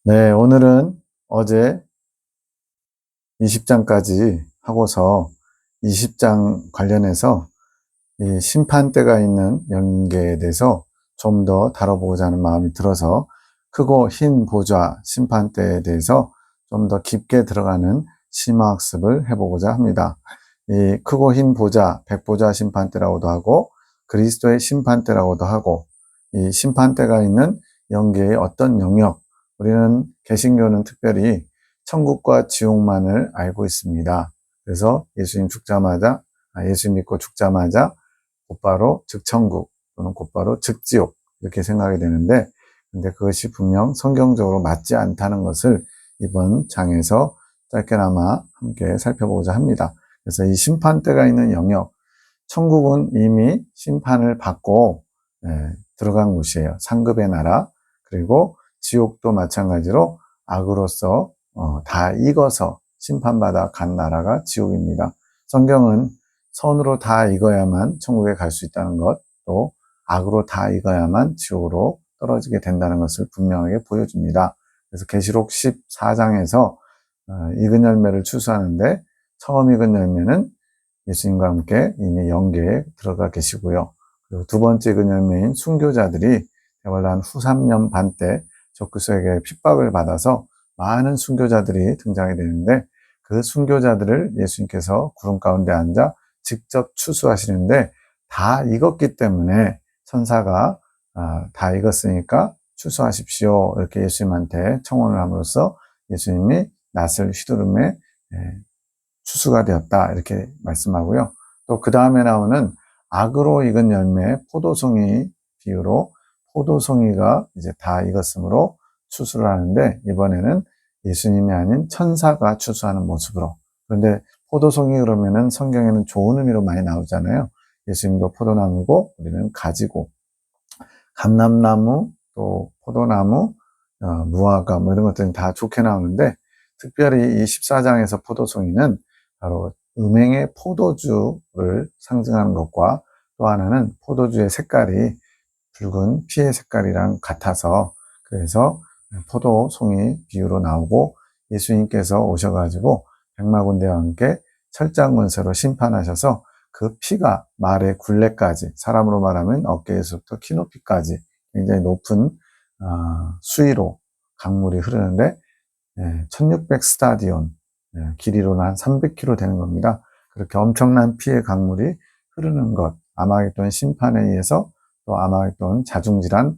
네, 오늘은 어제 20장까지 하고서 20장 관련해서 이 심판대가 있는 영계에 대해서 좀 더 다뤄보고자 하는 마음이 들어서 크고 흰 보좌 심판대에 대해서 좀 더 깊게 들어가는 심화학습을 해보고자 합니다. 이 크고 흰 보좌, 백보좌 심판대라고도 하고 그리스도의 심판대라고도 하고 이 심판대가 있는 영계의 어떤 영역, 우리는 개신교는 특별히 천국과 지옥만을 알고 있습니다. 그래서 예수 믿고 죽자마자 곧바로 즉천국 또는 곧바로 즉지옥 이렇게 생각이 되는데, 근데 그것이 분명 성경적으로 맞지 않다는 것을 이번 장에서 짧게나마 함께 살펴보고자 합니다. 그래서 이 심판대가 있는 영역, 천국은 이미 심판을 받고 들어간 곳이에요. 상급의 나라. 그리고 지옥도 마찬가지로 악으로서 다 익어서 심판받아 간 나라가 지옥입니다. 성경은 선으로 다 익어야만 천국에 갈 수 있다는 것, 또 악으로 다 익어야만 지옥으로 떨어지게 된다는 것을 분명하게 보여줍니다. 그래서 계시록 14장에서 익은 열매를 추수하는데 처음 익은 열매는 예수님과 함께 이미 영계에 들어가 계시고요. 그리고 두 번째 그 열매인 순교자들이 대환란 후 3년 반 때 적그리스도에게 핍박을 받아서 많은 순교자들이 등장이 되는데, 그 순교자들을 예수님께서 구름 가운데 앉아 직접 추수하시는데, 다 익었기 때문에 천사가 다 익었으니까 추수하십시오 이렇게 예수님한테 청혼을 함으로써 예수님이 낫을 휘두름에 추수가 되었다 이렇게 말씀하고요. 또 그 다음에 나오는 악으로 익은 열매 포도송이 비유로 포도송이가 이제 다 익었으므로 추수를 하는데, 이번에는 예수님이 아닌 천사가 추수하는 모습으로. 그런데 포도송이 그러면은 성경에는 좋은 의미로 많이 나오잖아요. 예수님도 포도나무고 우리는 가지고, 감람나무 또 포도나무, 무화과 뭐 이런 것들은 다 좋게 나오는데, 특별히 이 14장에서 포도송이는 바로 음행의 포도주를 상징하는 것과, 또 하나는 포도주의 색깔이 붉은 피의 색깔이랑 같아서 그래서 포도송이 비유로 나오고, 예수님께서 오셔가지고 백마군대와 함께 철장문서로 심판하셔서 그 피가 말의 굴레까지, 사람으로 말하면 어깨에서부터 키높이까지 굉장히 높은 수위로 강물이 흐르는데 1600 스타디온, 길이로는 한 300km 되는 겁니다. 그렇게 엄청난 피의 강물이 흐르는 것, 아마겟돈 심판에 의해서 또 아마겟돈 자중질환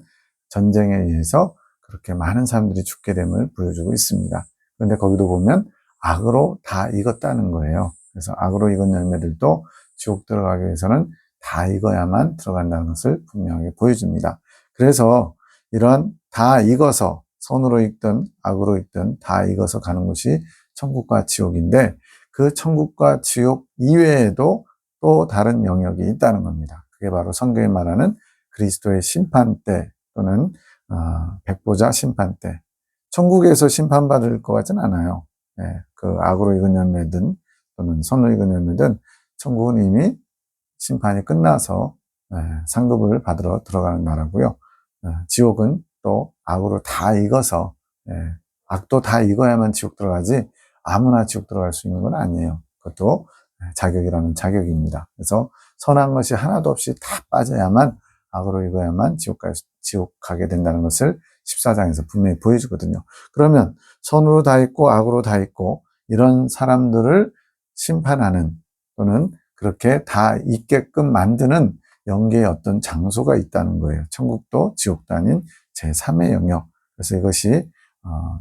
전쟁에 의해서 그렇게 많은 사람들이 죽게 됨을 보여주고 있습니다. 그런데 거기도 보면 악으로 다 익었다는 거예요. 그래서 악으로 익은 열매들도 지옥 들어가기 위해서는 다 익어야만 들어간다는 것을 분명하게 보여줍니다. 그래서 이런 다 익어서, 선으로 익든 악으로 익든 다 익어서 가는 곳이 천국과 지옥인데, 그 천국과 지옥 이외에도 또 다른 영역이 있다는 겁니다. 그게 바로 성경이 말하는 그리스도의 심판대 또는 백보자 심판대. 천국에서 심판받을 것 같진 않아요. 그 악으로 익은 열매든 또는 선으로 익은 열매든 천국은 이미 심판이 끝나서 상급을 받으러 들어가는 나라고요. 지옥은 또 악으로 다 익어서, 악도 다 익어야만 지옥 들어가지 아무나 지옥 들어갈 수 있는 건 아니에요. 그것도 자격이라는 자격입니다. 그래서 선한 것이 하나도 없이 다 빠져야만, 악으로 익어야만 지옥 가게 된다는 것을 14장에서 분명히 보여주거든요. 그러면 선으로 다 있고 악으로 다 있고 이런 사람들을 심판하는, 또는 그렇게 다 있게끔 만드는 영계의 어떤 장소가 있다는 거예요. 천국도 지옥도 아닌 제3의 영역. 그래서 이것이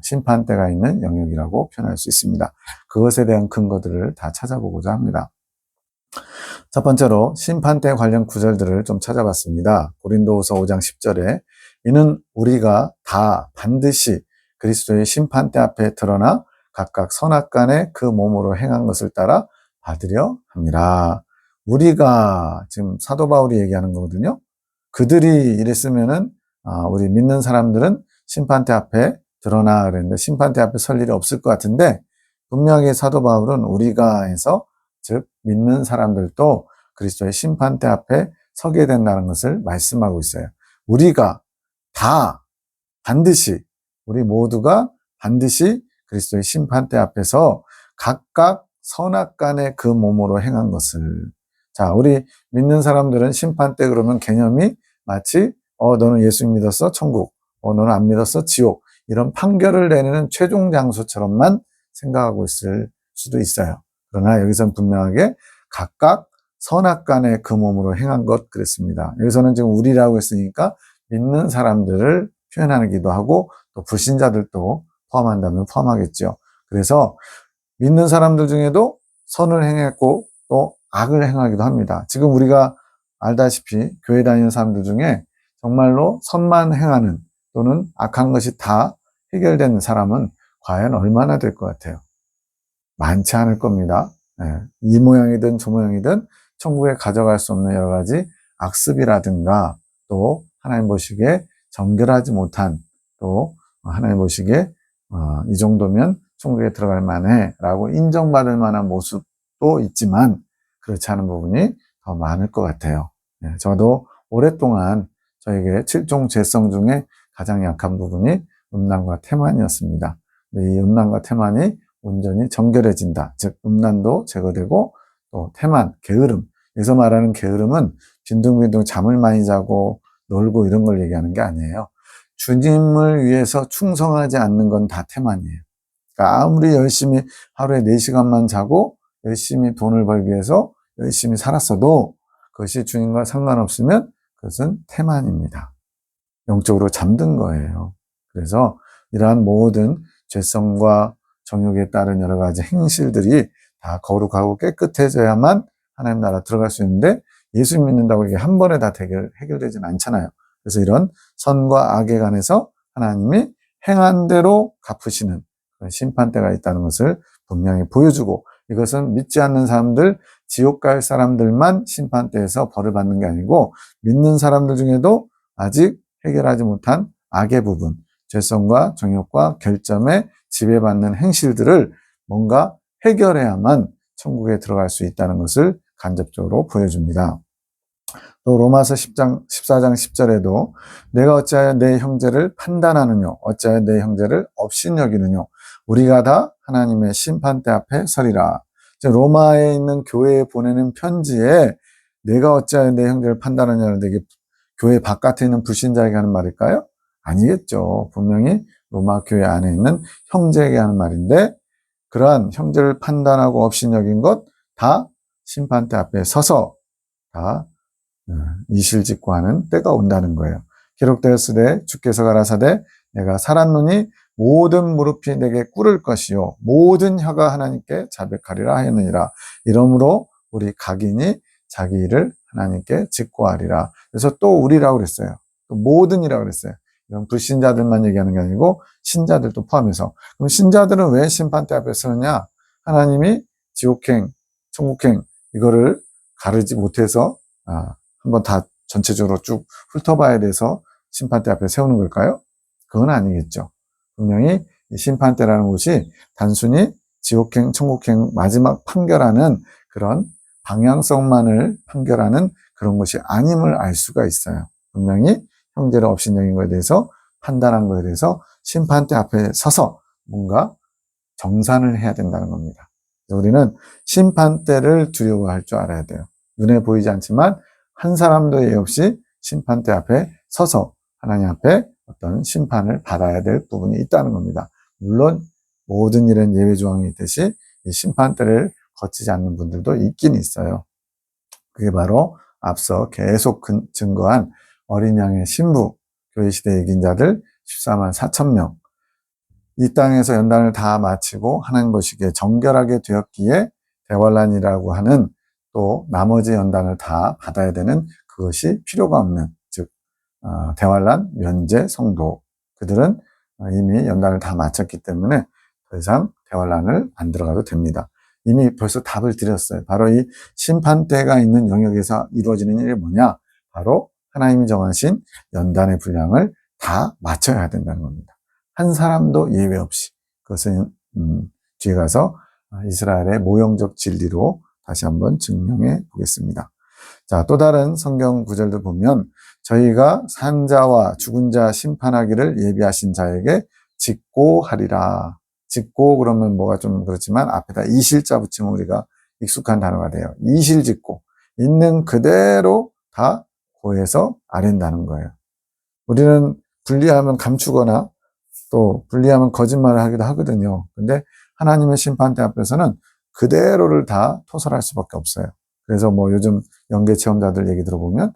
심판대가 있는 영역이라고 표현할 수 있습니다. 그것에 대한 근거들을 다 찾아보고자 합니다. 첫 번째로 심판대 관련 구절들을 좀 찾아봤습니다. 고린도후서 5장 10절에 이는 우리가 다 반드시 그리스도의 심판대 앞에 드러나 각각 선악간에 그 몸으로 행한 것을 따라 받으려 합니다. 우리가, 지금 사도 바울이 얘기하는 거거든요. 그들이 이랬으면은 우리 믿는 사람들은 심판대 앞에 드러나 그랬는데 심판대 앞에 설 일이 없을 것 같은데, 분명히 사도 바울은 우리가 해서, 즉 믿는 사람들도 그리스도의 심판대 앞에 서게 된다는 것을 말씀하고 있어요. 우리가 다 반드시, 우리 모두가 반드시 그리스도의 심판대 앞에서 각각 선악간의 그 몸으로 행한 것을. 자, 우리 믿는 사람들은 심판대 그러면 개념이 마치 너는 예수 믿었어? 천국. 너는 안 믿었어? 지옥. 이런 판결을 내리는 최종 장소처럼만 생각하고 있을 수도 있어요. 그러나 여기서는 분명하게 각각 선악간의 그 몸으로 행한 것 그랬습니다. 여기서는 지금 우리라고 했으니까 믿는 사람들을 표현하기도 하고 또 불신자들도 포함한다면 포함하겠죠. 그래서 믿는 사람들 중에도 선을 행했고 또 악을 행하기도 합니다. 지금 우리가 알다시피 교회 다니는 사람들 중에 정말로 선만 행하는 또는 악한 것이 다 해결된 사람은 과연 얼마나 될 것 같아요? 많지 않을 겁니다. 이 모양이든 저 모양이든 천국에 가져갈 수 없는 여러 가지 악습이라든가 또 하나님 보시기에 정결하지 못한 또 하나님 보시기에 이 정도면 천국에 들어갈 만해 라고 인정받을 만한 모습도 있지만 그렇지 않은 부분이 더 많을 것 같아요. 저도 오랫동안 저에게 7종 죄성 중에 가장 약한 부분이 음란과 태만이었습니다. 이 음란과 태만이 온전히 정결해진다. 즉 음란도 제거되고 또 태만, 게으름. 여기서 말하는 게으름은 빈둥빈둥 잠을 많이 자고 놀고 이런 걸 얘기하는 게 아니에요. 주님을 위해서 충성하지 않는 건 다 태만이에요. 그러니까 아무리 열심히 하루에 4시간만 자고 열심히 돈을 벌기 위해서 열심히 살았어도 그것이 주님과 상관없으면 그것은 태만입니다. 영적으로 잠든 거예요. 그래서 이러한 모든 죄성과 정욕에 따른 여러 가지 행실들이 다 거룩하고 깨끗해져야만 하나님 나라 들어갈 수 있는데 예수 믿는다고 이게 한 번에 다 해결되지는 않잖아요. 그래서 이런 선과 악에 관해서 하나님이 행한 대로 갚으시는 그런 심판대가 있다는 것을 분명히 보여주고 이것은 믿지 않는 사람들, 지옥 갈 사람들만 심판대에서 벌을 받는 게 아니고 믿는 사람들 중에도 아직 해결하지 못한 악의 부분, 죄성과 정욕과 결점에 지배받는 행실들을 뭔가 해결해야만 천국에 들어갈 수 있다는 것을 간접적으로 보여줍니다. 또 로마서 10장, 14장 10절에도 내가 어찌하여 내 형제를 판단하느뇨 어찌하여 내 형제를 업신여기느뇨 우리가 다 하나님의 심판대 앞에 서리라. 로마에 있는 교회에 보내는 편지에 내가 어찌하여 내 형제를 판단하느냐는데 이게 교회 바깥에 있는 불신자에게 하는 말일까요? 아니겠죠. 분명히 로마 교회 안에 있는 형제에게 하는 말인데 그러한 형제를 판단하고 업신여긴 것 다 심판대 앞에 서서 다 이실직고하는 때가 온다는 거예요. 기록되었으되 주께서 가라사대 내가 살았노니 모든 무릎이 내게 꿇을 것이요 모든 혀가 하나님께 자백하리라 하였느니라. 이러므로 우리 각인이 자기 일을 하나님께 직고하리라. 그래서 또 우리라고 그랬어요. 또 모든이라고 그랬어요. 이런 불신자들만 얘기하는 게 아니고 신자들도 포함해서. 그럼 신자들은 왜 심판대 앞에 서느냐? 하나님이 지옥행, 천국행 이거를 가르지 못해서 한번 다 전체적으로 쭉 훑어봐야 돼서 심판대 앞에 세우는 걸까요? 그건 아니겠죠. 분명히 이 심판대라는 곳이 단순히 지옥행, 천국행 마지막 판결하는 그런 방향성만을 판결하는 그런 것이 아님을 알 수가 있어요. 분명히 형제를 업신여긴 것에 대해서 판단한 것에 대해서 심판대 앞에 서서 뭔가 정산을 해야 된다는 겁니다. 우리는 심판대를 두려워할 줄 알아야 돼요. 눈에 보이지 않지만 한 사람도 예 없이 심판대 앞에 서서 하나님 앞에 어떤 심판을 받아야 될 부분이 있다는 겁니다. 물론 모든 일은 예외 조항이 있듯이 이 심판대를 거치지 않는 분들도 있긴 있어요. 그게 바로 앞서 계속 증거한 어린 양의 신부, 교회 시대 이긴 자들 14만 4천 명. 이 땅에서 연단을 다 마치고 하나님 보시기에 정결하게 되었기에 대환란이라고 하는 또 나머지 연단을 다 받아야 되는 그것이 필요가 없는 즉 대환란 면제 성도 그들은 이미 연단을 다 마쳤기 때문에 더 이상 대환란을 안 들어가도 됩니다. 이미 벌써 답을 드렸어요. 바로 이 심판대가 있는 영역에서 이루어지는 일이 뭐냐? 바로 하나님이 정하신 연단의 분량을 다 마쳐야 된다는 겁니다. 한 사람도 예외 없이. 그것은 뒤에 가서 이스라엘의 모형적 진리로 다시 한번 증명해 보겠습니다. 자, 또 다른 성경 구절도 보면 저희가 산자와 죽은 자 심판하기를 예비하신 자에게 짓고 하리라. 짓고 그러면 뭐가 좀 그렇지만 앞에다 이실자 붙이면 우리가 익숙한 단어가 돼요. 이실짓고 있는 그대로 다 고해서 아랜다는 거예요. 우리는 불리하면 감추거나 또 불리하면 거짓말을 하기도 하거든요. 근데 하나님의 심판대 앞에서는 그대로를 다 토설할 수밖에 없어요. 그래서 뭐 요즘 연계 체험자들 얘기 들어보면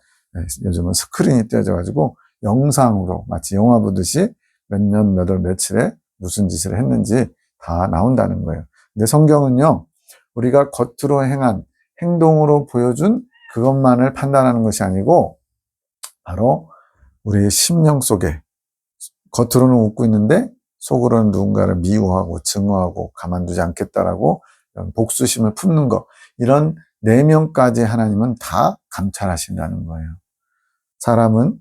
요즘은 스크린이 떼어져가지고 영상으로 마치 영화 보듯이 몇 년, 몇 월, 며칠에 무슨 짓을 했는지 다 나온다는 거예요. 근데 성경은요, 우리가 겉으로 행한 행동으로 보여준 그것만을 판단하는 것이 아니고 바로 우리의 심령 속에 겉으로는 웃고 있는데 속으로는 누군가를 미워하고 증오하고 가만두지 않겠다라고 복수심을 품는 것, 이런 내면까지 하나님은 다 감찰하신다는 거예요. 사람은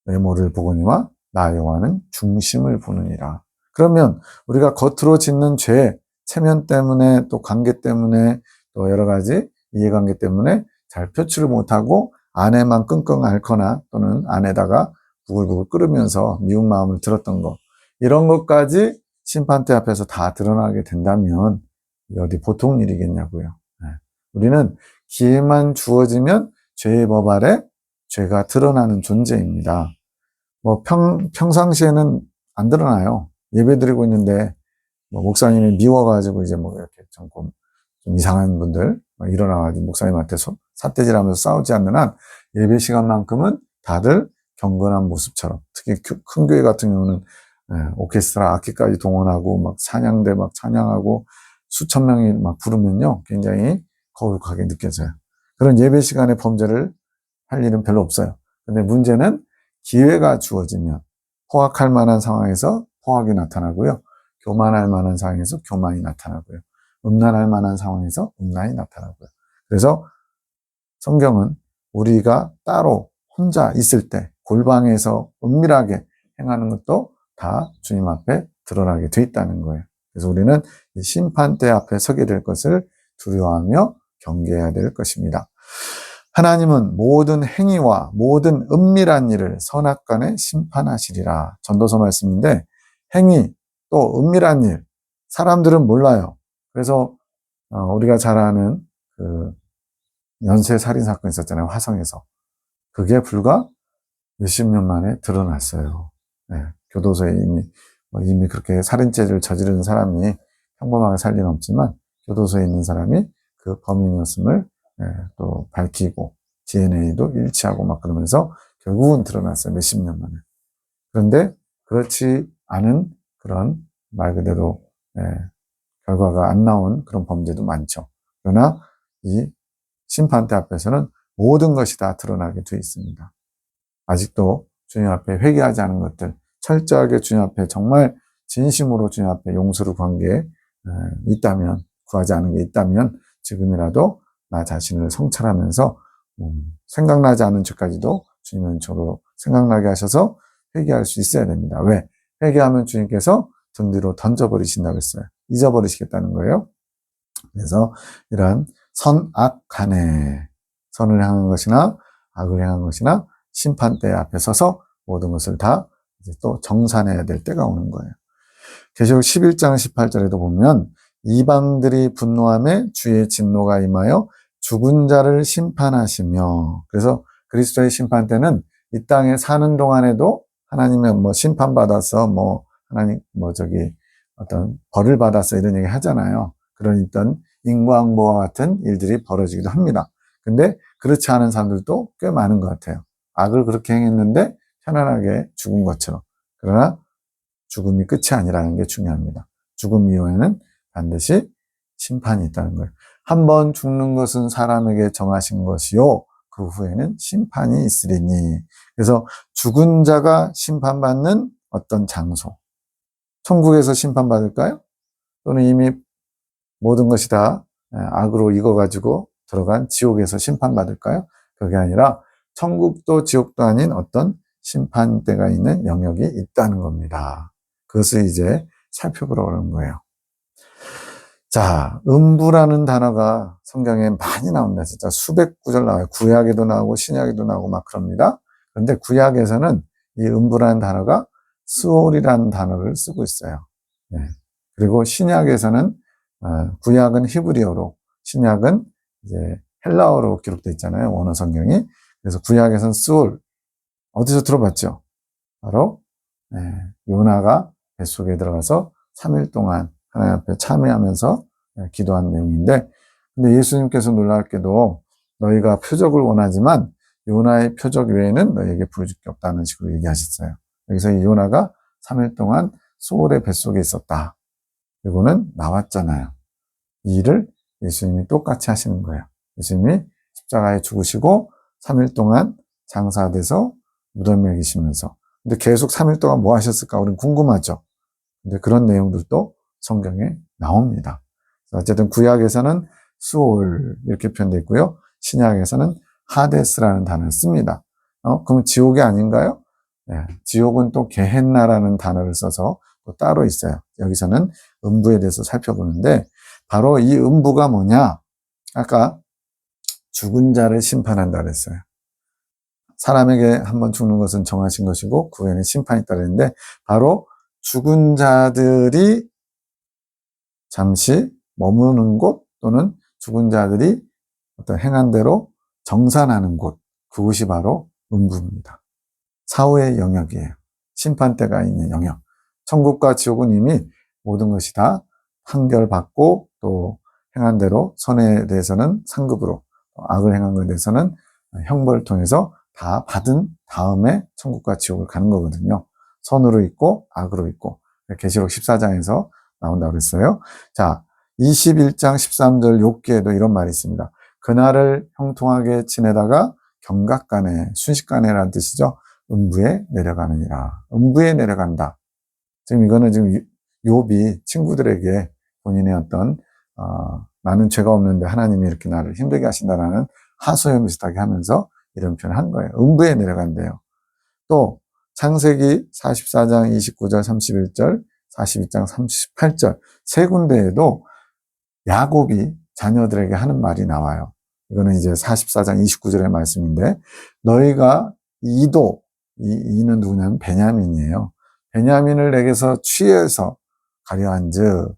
외모를 보거니와 나 여호와는 중심을 보느니라. 그러면 우리가 겉으로 짓는 죄, 체면 때문에 또 관계 때문에 또 여러 가지 이해관계 때문에 잘 표출을 못하고 안에만 끙끙 앓거나 또는 안에다가 부글부글 끓으면서 미운 마음을 들었던 것, 이런 것까지 심판대 앞에서 다 드러나게 된다면 어디 보통 일이겠냐고요. 우리는 기회만 주어지면 죄의 법 아래 죄가 드러나는 존재입니다. 뭐 평상시에는 안 드러나요. 예배 드리고 있는데 뭐 목사님이 미워가지고 이제 뭐 이렇게 좀 이상한 분들 일어나가지고 목사님한테 삿대질하면서 싸우지 않는 한 예배 시간만큼은 다들 경건한 모습처럼, 특히 큰 교회 같은 경우는 오케스트라 악기까지 동원하고 막 찬양대 막 찬양하고 수천 명이 막 부르면요 굉장히 거룩하게 느껴져요. 그런 예배 시간에 범죄를 할 일은 별로 없어요. 근데 문제는 기회가 주어지면 포악할 만한 상황에서 포악이 나타나고요, 교만할 만한 상황에서 교만이 나타나고요, 음란할 만한 상황에서 음란이 나타나고요. 그래서 성경은 우리가 따로 혼자 있을 때 골방에서 은밀하게 행하는 것도 다 주님 앞에 드러나게 돼 있다는 거예요. 그래서 우리는 이 심판대 앞에 서게 될 것을 두려워하며 경계해야 될 것입니다. 하나님은 모든 행위와 모든 은밀한 일을 선악간에 심판하시리라. 전도서 말씀인데 행위 또 은밀한 일, 사람들은 몰라요. 그래서 우리가 잘 아는 그 연쇄 살인 사건 있었잖아요. 화성에서. 그게 불과 몇십 년 만에 드러났어요. 네, 교도소에 이미 그렇게 살인죄를 저지른 사람이 평범하게 살 리는 없지만 교도소에 있는 사람이 그 범인이었음을 또 밝히고 DNA도 일치하고 막 그러면서 결국은 드러났어요. 몇십 년 만에. 그런데 그렇지 않은 그런 말 그대로 결과가 안 나온 그런 범죄도 많죠. 그러나 이 심판대 앞에서는 모든 것이 다 드러나게 되어 있습니다. 아직도 주님 앞에 회개하지 않은 것들, 철저하게 주님 앞에 정말 진심으로 주님 앞에 용서를 구한 게 있다면, 구하지 않은 게 있다면 지금이라도 나 자신을 성찰하면서 생각나지 않은 죄까지도 주님은 저로 생각나게 하셔서 회개할 수 있어야 됩니다. 왜? 회개하면 주님께서 등 뒤로 던져버리신다고 했어요. 잊어버리시겠다는 거예요. 그래서 이러한 선악 간에 선을 향한 것이나 악을 향한 것이나 심판대 앞에 서서 모든 것을 다 이제 또 정산해야 될 때가 오는 거예요. 계시록 11장 18절에도 보면 이방들이 분노함에 주의 진노가 임하여 죽은 자를 심판하시며, 그래서 그리스도의 심판대는 이 땅에 사는 동안에도 하나님의 뭐 심판받아서 하나님 어떤 벌을 받아서 이런 얘기 하잖아요. 그런 어떤 인과응보와 같은 일들이 벌어지기도 합니다. 근데 그렇지 않은 사람들도 꽤 많은 것 같아요. 악을 그렇게 행했는데 편안하게 죽은 것처럼. 그러나 죽음이 끝이 아니라는 게 중요합니다. 죽음 이후에는 반드시 심판이 있다는 거예요. 한 번 죽는 것은 사람에게 정하신 것이요, 그 후에는 심판이 있으리니. 그래서 죽은 자가 심판받는 어떤 장소, 천국에서 심판받을까요? 또는 이미 모든 것이 다 악으로 익어가지고 들어간 지옥에서 심판받을까요? 그게 아니라 천국도 지옥도 아닌 어떤 심판대가 있는 영역이 있다는 겁니다. 그것을 이제 살펴보려는 거예요. 자, 음부라는 단어가 성경에 많이 나옵니다. 진짜 수백 구절 나와요. 구약에도 나오고 신약에도 나오고 막 그럽니다. 그런데 구약에서는 이 음부라는 단어가 스올이라는 단어를 쓰고 있어요. 네. 그리고 신약에서는 구약은 히브리어로, 신약은 이제 헬라어로 기록되어 있잖아요. 원어 성경이. 그래서 구약에서는 스올, 어디서 들어봤죠? 바로 요나가 뱃속에 들어가서 3일 동안 하나님 앞에 참회하면서 기도한 내용인데, 근데 예수님께서 놀랍게도 너희가 표적을 원하지만 요나의 표적 외에는 너희에게 부르줄 게 없다는 식으로 얘기하셨어요. 여기서 이 요나가 3일 동안 소울의 뱃속에 있었다. 그리고는 나왔잖아요. 이 일을 예수님이 똑같이 하시는 거예요. 예수님이 십자가에 죽으시고 3일 동안 장사돼서 무덤에 계시면서, 근데 계속 3일 동안 뭐 하셨을까? 우리는 궁금하죠. 근데 그런 내용들도 성경에 나옵니다. 어쨌든 구약에서는 수올 이렇게 표현되어 있고요. 신약에서는 하데스라는 단어를 씁니다. 그럼 지옥이 아닌가요? 네, 지옥은 또 게헨나라는 단어를 써서 또 따로 있어요. 여기서는 음부에 대해서 살펴보는데, 바로 이 음부가 뭐냐? 아까 죽은 자를 심판한다 그랬어요. 사람에게 한번 죽는 것은 정하신 것이고 그 후에는 심판이 있다 그랬는데, 바로 죽은 자들이 잠시 머무는 곳, 또는 죽은 자들이 어떤 행한 대로 정산하는 곳, 그곳이 바로 음부입니다. 사후의 영역이에요. 심판대가 있는 영역. 천국과 지옥은 이미 모든 것이 다 판결받고, 또 행한 대로 선에 대해서는 상급으로, 악을 행한 것에 대해서는 형벌을 통해서 다 받은 다음에 천국과 지옥을 가는 거거든요. 선으로 있고 악으로 있고. 계시록 14장에서 나온다고 그랬어요. 자, 21장 13절 욥기에도 이런 말이 있습니다. 그날을 형통하게 지내다가 경각간에, 순식간에라는 뜻이죠. 음부에 내려가느니라. 음부에 내려간다. 지금 이거는 지금 욥이 친구들에게 본인의 어떤 나는 죄가 없는데 하나님이 이렇게 나를 힘들게 하신다라는 하소연 비슷하게 하면서 이런 표현을 한 거예요. 음부에 내려간대요. 또 창세기 44장 29절 31절 42장 38절 세 군데에도 야곱이 자녀들에게 하는 말이 나와요. 이거는 이제 44장 29절의 말씀인데, 너희가 이는 누구냐면 베냐민이에요. 베냐민을 내게서 취해서 가려 한즉,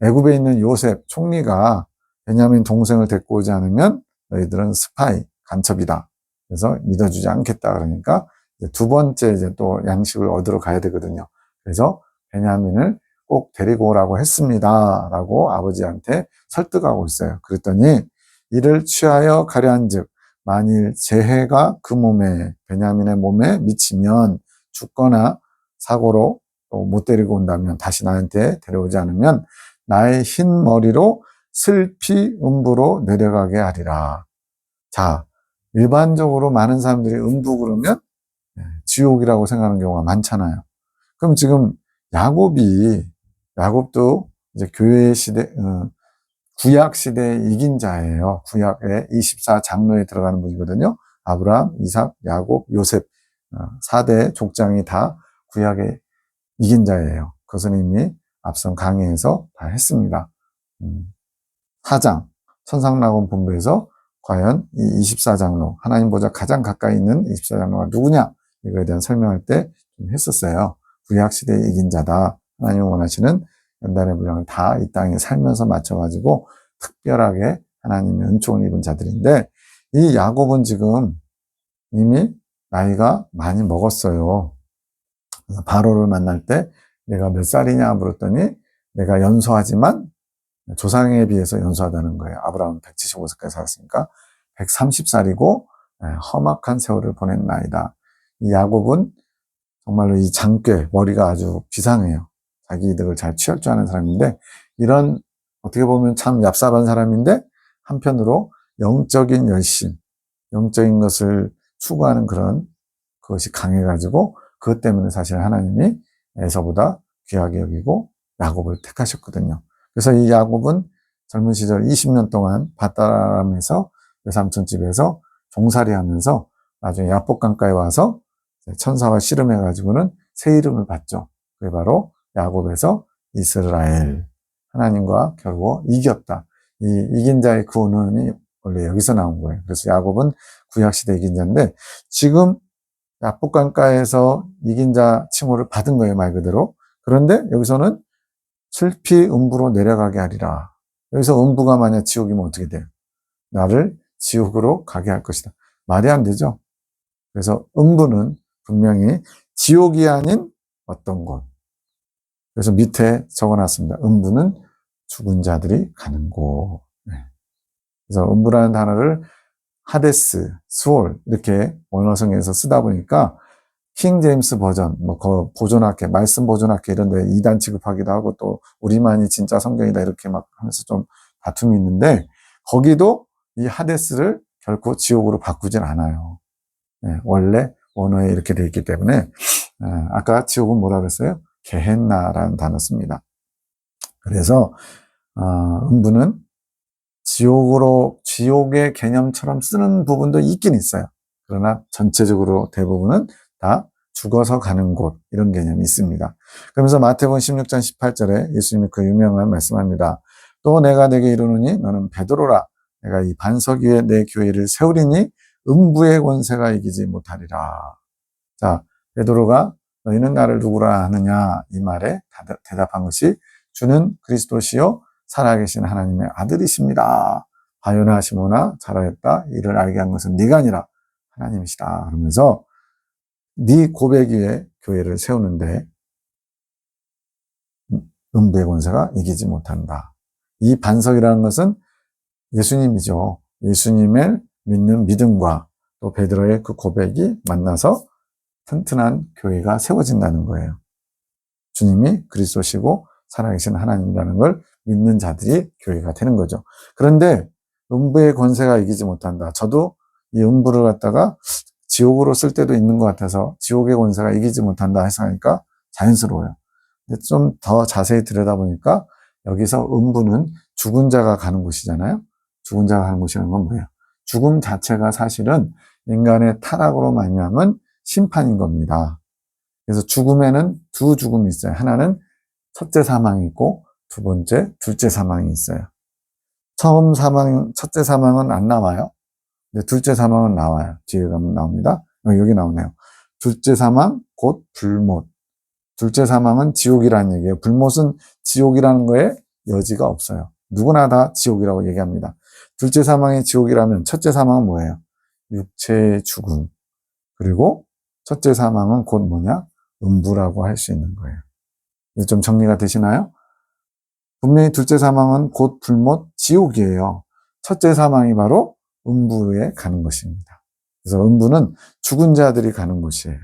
애굽에 있는 요셉 총리가 베냐민 동생을 데리고 오지 않으면 너희들은 스파이, 간첩이다. 그래서 믿어주지 않겠다. 그러니까 두 번째 이제 또 양식을 얻으러 가야 되거든요. 그래서 베냐민을 꼭 데리고 오라고 했습니다. 라고 아버지한테 설득하고 있어요. 그랬더니 이를 취하여 가려 한즉 만일 재해가 그 몸에, 베냐민의 몸에 미치면 죽거나 사고로 또 못 데리고 온다면, 다시 나한테 데려오지 않으면 나의 흰 머리로 슬피 음부로 내려가게 하리라. 자, 일반적으로 많은 사람들이 음부 그러면 지옥이라고 생각하는 경우가 많잖아요. 그럼 지금 야곱도 이제 교회 시대, 구약 시대에 이긴 자예요. 구약의 24장로에 들어가는 분이거든요. 아브라함, 이삭, 야곱, 요셉 4대 족장이 다 구약의 이긴 자예요. 그것은 이미 앞선 강의에서 다 했습니다. 4장 천상낙원 본부에서 과연 이 24장로, 하나님 보좌 가장 가까이 있는 24장로가 누구냐, 이거에 대한 설명할 때 좀 했었어요. 구약시대의 이긴 자다. 하나님이 원하시는 연단의 분량을 다 이 땅에 살면서 맞춰가지고 특별하게 하나님의 은총을 입은 자들인데, 이 야곱은 지금 이미 나이가 많이 먹었어요. 바로를 만날 때 내가 몇 살이냐 물었더니 내가 연소하지만 조상에 비해서 연소하다는 거예요. 아브라함은 175세까지 살았으니까 130살이고 험악한 세월을 보낸 나이다. 이 야곱은 정말로 이 장꾀, 머리가 아주 비상해요. 자기 이득을 잘 취할 줄 아는 사람인데, 이런 어떻게 보면 참 얍삽한 사람인데 한편으로 영적인 열심, 영적인 것을 추구하는 그것이 강해가지고, 그것 때문에 사실 하나님이 에서보다 귀하게 여기고 야곱을 택하셨거든요. 그래서 이 야곱은 젊은 시절 20년 동안 밧다람에서 외삼촌 집에서 종살이 하면서 나중에 야복강가에 와서 천사와 씨름해가지고는 새 이름을 받죠. 그게 바로 야곱에서 이스라엘. 하나님과 겨루어 이겼다. 이 이긴 자의 구원이 원래 여기서 나온 거예요. 그래서 야곱은 구약시대 이긴 자인데, 지금 압북강가에서 이긴 자 칭호를 받은 거예요, 말 그대로. 그런데 여기서는 슬피 음부로 내려가게 하리라. 여기서 음부가 만약 지옥이면 어떻게 돼요? 나를 지옥으로 가게 할 것이다. 말이 안 되죠. 그래서 음부는 분명히 지옥이 아닌 어떤 곳. 그래서 밑에 적어놨습니다. 음부는 죽은 자들이 가는 곳. 네. 그래서 음부라는 단어를 하데스, 수올 이렇게 원어성에서 쓰다 보니까 킹 제임스 버전, 뭐 보존학회, 말씀 보존학회 이런 데 이단 취급하기도 하고 또 우리만이 진짜 성경이다 이렇게 막 하면서 좀 다툼이 있는데 거기도 이 하데스를 결코 지옥으로 바꾸진 않아요. 네, 원래 원어에 이렇게 돼 있기 때문에 아까 지옥은 뭐라 그랬어요? 게헨나라는 단어 씁니다. 그래서 음부는 지옥의 개념처럼 쓰는 부분도 있긴 있어요. 그러나 전체적으로 대부분은 다 죽어서 가는 곳 이런 개념이 있습니다. 그러면서 마태복음 16장 18절에 예수님이 그 유명한 말씀합니다. 또 내가 내게 이르노니 너는 베드로라. 내가 이 반석 위에 내 교회를 세우리니 음부의 권세가 이기지 못하리라. 자, 베드로가 너희는 나를 누구라 하느냐 이 말에 대답한 것이 주는 그리스도시요 살아계신 하나님의 아들이십니다. 바요나 시모나 잘하였다. 이를 알게 한 것은 네가 아니라 하나님이시다. 그러면서 네 고백 위에 교회를 세우는데 음부의 권세가 이기지 못한다. 이 반석이라는 것은 예수님이죠. 예수님을 믿는 믿음과 또 베드로의 그 고백이 만나서 튼튼한 교회가 세워진다는 거예요. 주님이 그리스도시고 살아계신 하나님이라는 걸 믿는 자들이 교회가 되는 거죠. 그런데 음부의 권세가 이기지 못한다. 저도 이 음부를 갖다가 지옥으로 쓸 때도 있는 것 같아서 지옥의 권세가 이기지 못한다 해석하니까 자연스러워요. 근데 좀 더 자세히 들여다보니까 여기서 음부는 죽은 자가 가는 곳이잖아요. 죽은 자가 가는 곳이라는 건 뭐예요? 죽음 자체가 사실은 인간의 타락으로 말미암은 심판인 겁니다. 그래서 죽음에는 두 죽음이 있어요. 하나는 첫째 사망이 있고 두 번째, 둘째 사망이 있어요. 첫째 사망은 안 나와요. 근데 둘째 사망은 나와요. 뒤에 가면 나옵니다. 여기 나오네요. 둘째 사망, 곧 불못. 둘째 사망은 지옥이라는 얘기예요. 불못은 지옥이라는 거에 여지가 없어요. 누구나 다 지옥이라고 얘기합니다. 둘째 사망이 지옥이라면 첫째 사망은 뭐예요? 육체의 죽음. 그리고 첫째 사망은 곧 뭐냐? 음부라고 할 수 있는 거예요. 이제 좀 정리가 되시나요? 분명히 둘째 사망은 곧 불못, 지옥이에요. 첫째 사망이 바로 음부에 가는 것입니다. 그래서 음부는 죽은 자들이 가는 곳이에요.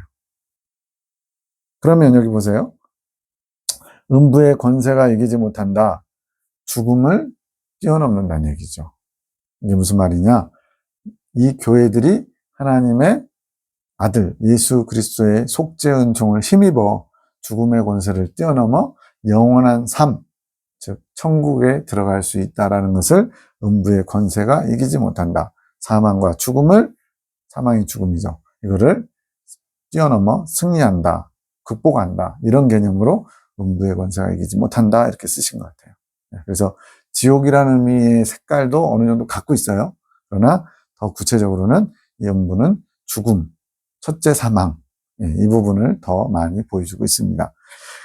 그러면 여기 보세요. 음부의 권세가 이기지 못한다. 죽음을 뛰어넘는다는 얘기죠. 이게 무슨 말이냐? 이 교회들이 하나님의 아들 예수 그리스도의 속죄 은총을 힘입어 죽음의 권세를 뛰어넘어 영원한 삶, 즉 천국에 들어갈 수 있다라는 것을 음부의 권세가 이기지 못한다. 사망과 죽음을, 사망이 죽음이죠. 이거를 뛰어넘어 승리한다, 극복한다. 이런 개념으로 음부의 권세가 이기지 못한다. 이렇게 쓰신 것 같아요. 그래서 지옥이라는 의미의 색깔도 어느 정도 갖고 있어요. 그러나 더 구체적으로는 이 음부는 죽음, 첫째 사망, 이 부분을 더 많이 보여주고 있습니다.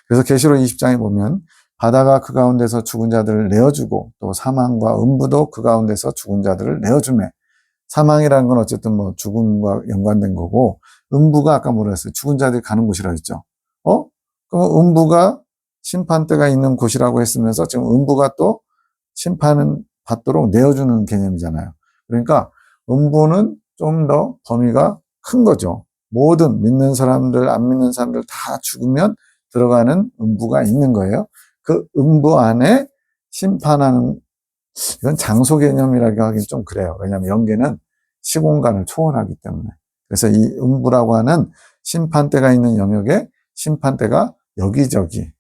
그래서 계시록 20장에 보면 바다가 그 가운데서 죽은 자들을 내어주고 또 사망과 음부도 그 가운데서 죽은 자들을 내어주매. 사망이라는 건 어쨌든 뭐 죽음과 연관된 거고 음부가 아까 뭐라 했어요? 죽은 자들이 가는 곳이라고 했죠. 그럼 음부가 심판대가 있는 곳이라고 했으면서 지금 음부가 또 심판은 받도록 내어주는 개념이잖아요. 그러니까 음부는 좀 더 범위가 큰 거죠. 모든 믿는 사람들, 안 믿는 사람들 다 죽으면 들어가는 음부가 있는 거예요. 그 음부 안에 심판하는, 이건 장소 개념이라고 하긴 좀 그래요. 왜냐하면 영계는 시공간을 초월하기 때문에. 그래서 이 음부라고 하는 심판대가 있는 영역에 심판대가 여기저기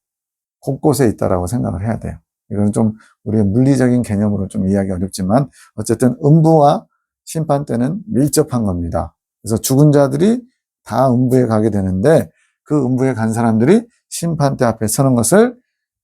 곳곳에 있다라고 생각을 해야 돼요. 이건 좀 우리의 물리적인 개념으로 좀 이해하기 어렵지만 어쨌든 음부와 심판대는 밀접한 겁니다. 그래서 죽은 자들이 다 음부에 가게 되는데 그 음부에 간 사람들이 심판대 앞에 서는 것을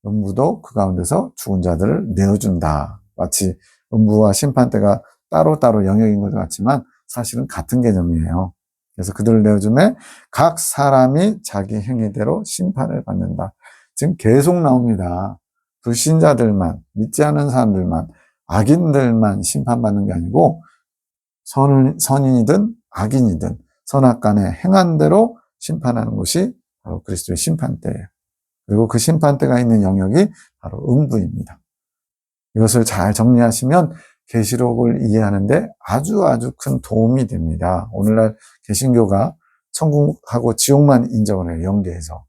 음부도 그 가운데서 죽은 자들을 내어준다. 마치 음부와 심판대가 따로따로 영역인 것 같지만 사실은 같은 개념이에요. 그래서 그들을 내어주매 각 사람이 자기 행위대로 심판을 받는다. 지금 계속 나옵니다. 불신자들만, 믿지 않은 사람들만, 악인들만 심판받는 게 아니고 선인이든 악인이든 선악간에 행한 대로 심판하는 것이 바로 그리스도의 심판대예요. 그리고 그 심판대가 있는 영역이 바로 음부입니다. 이것을 잘 정리하시면 계시록을 이해하는데 아주 큰 도움이 됩니다. 오늘날 개신교가 천국하고 지옥만 인정을 해요. 영계에서.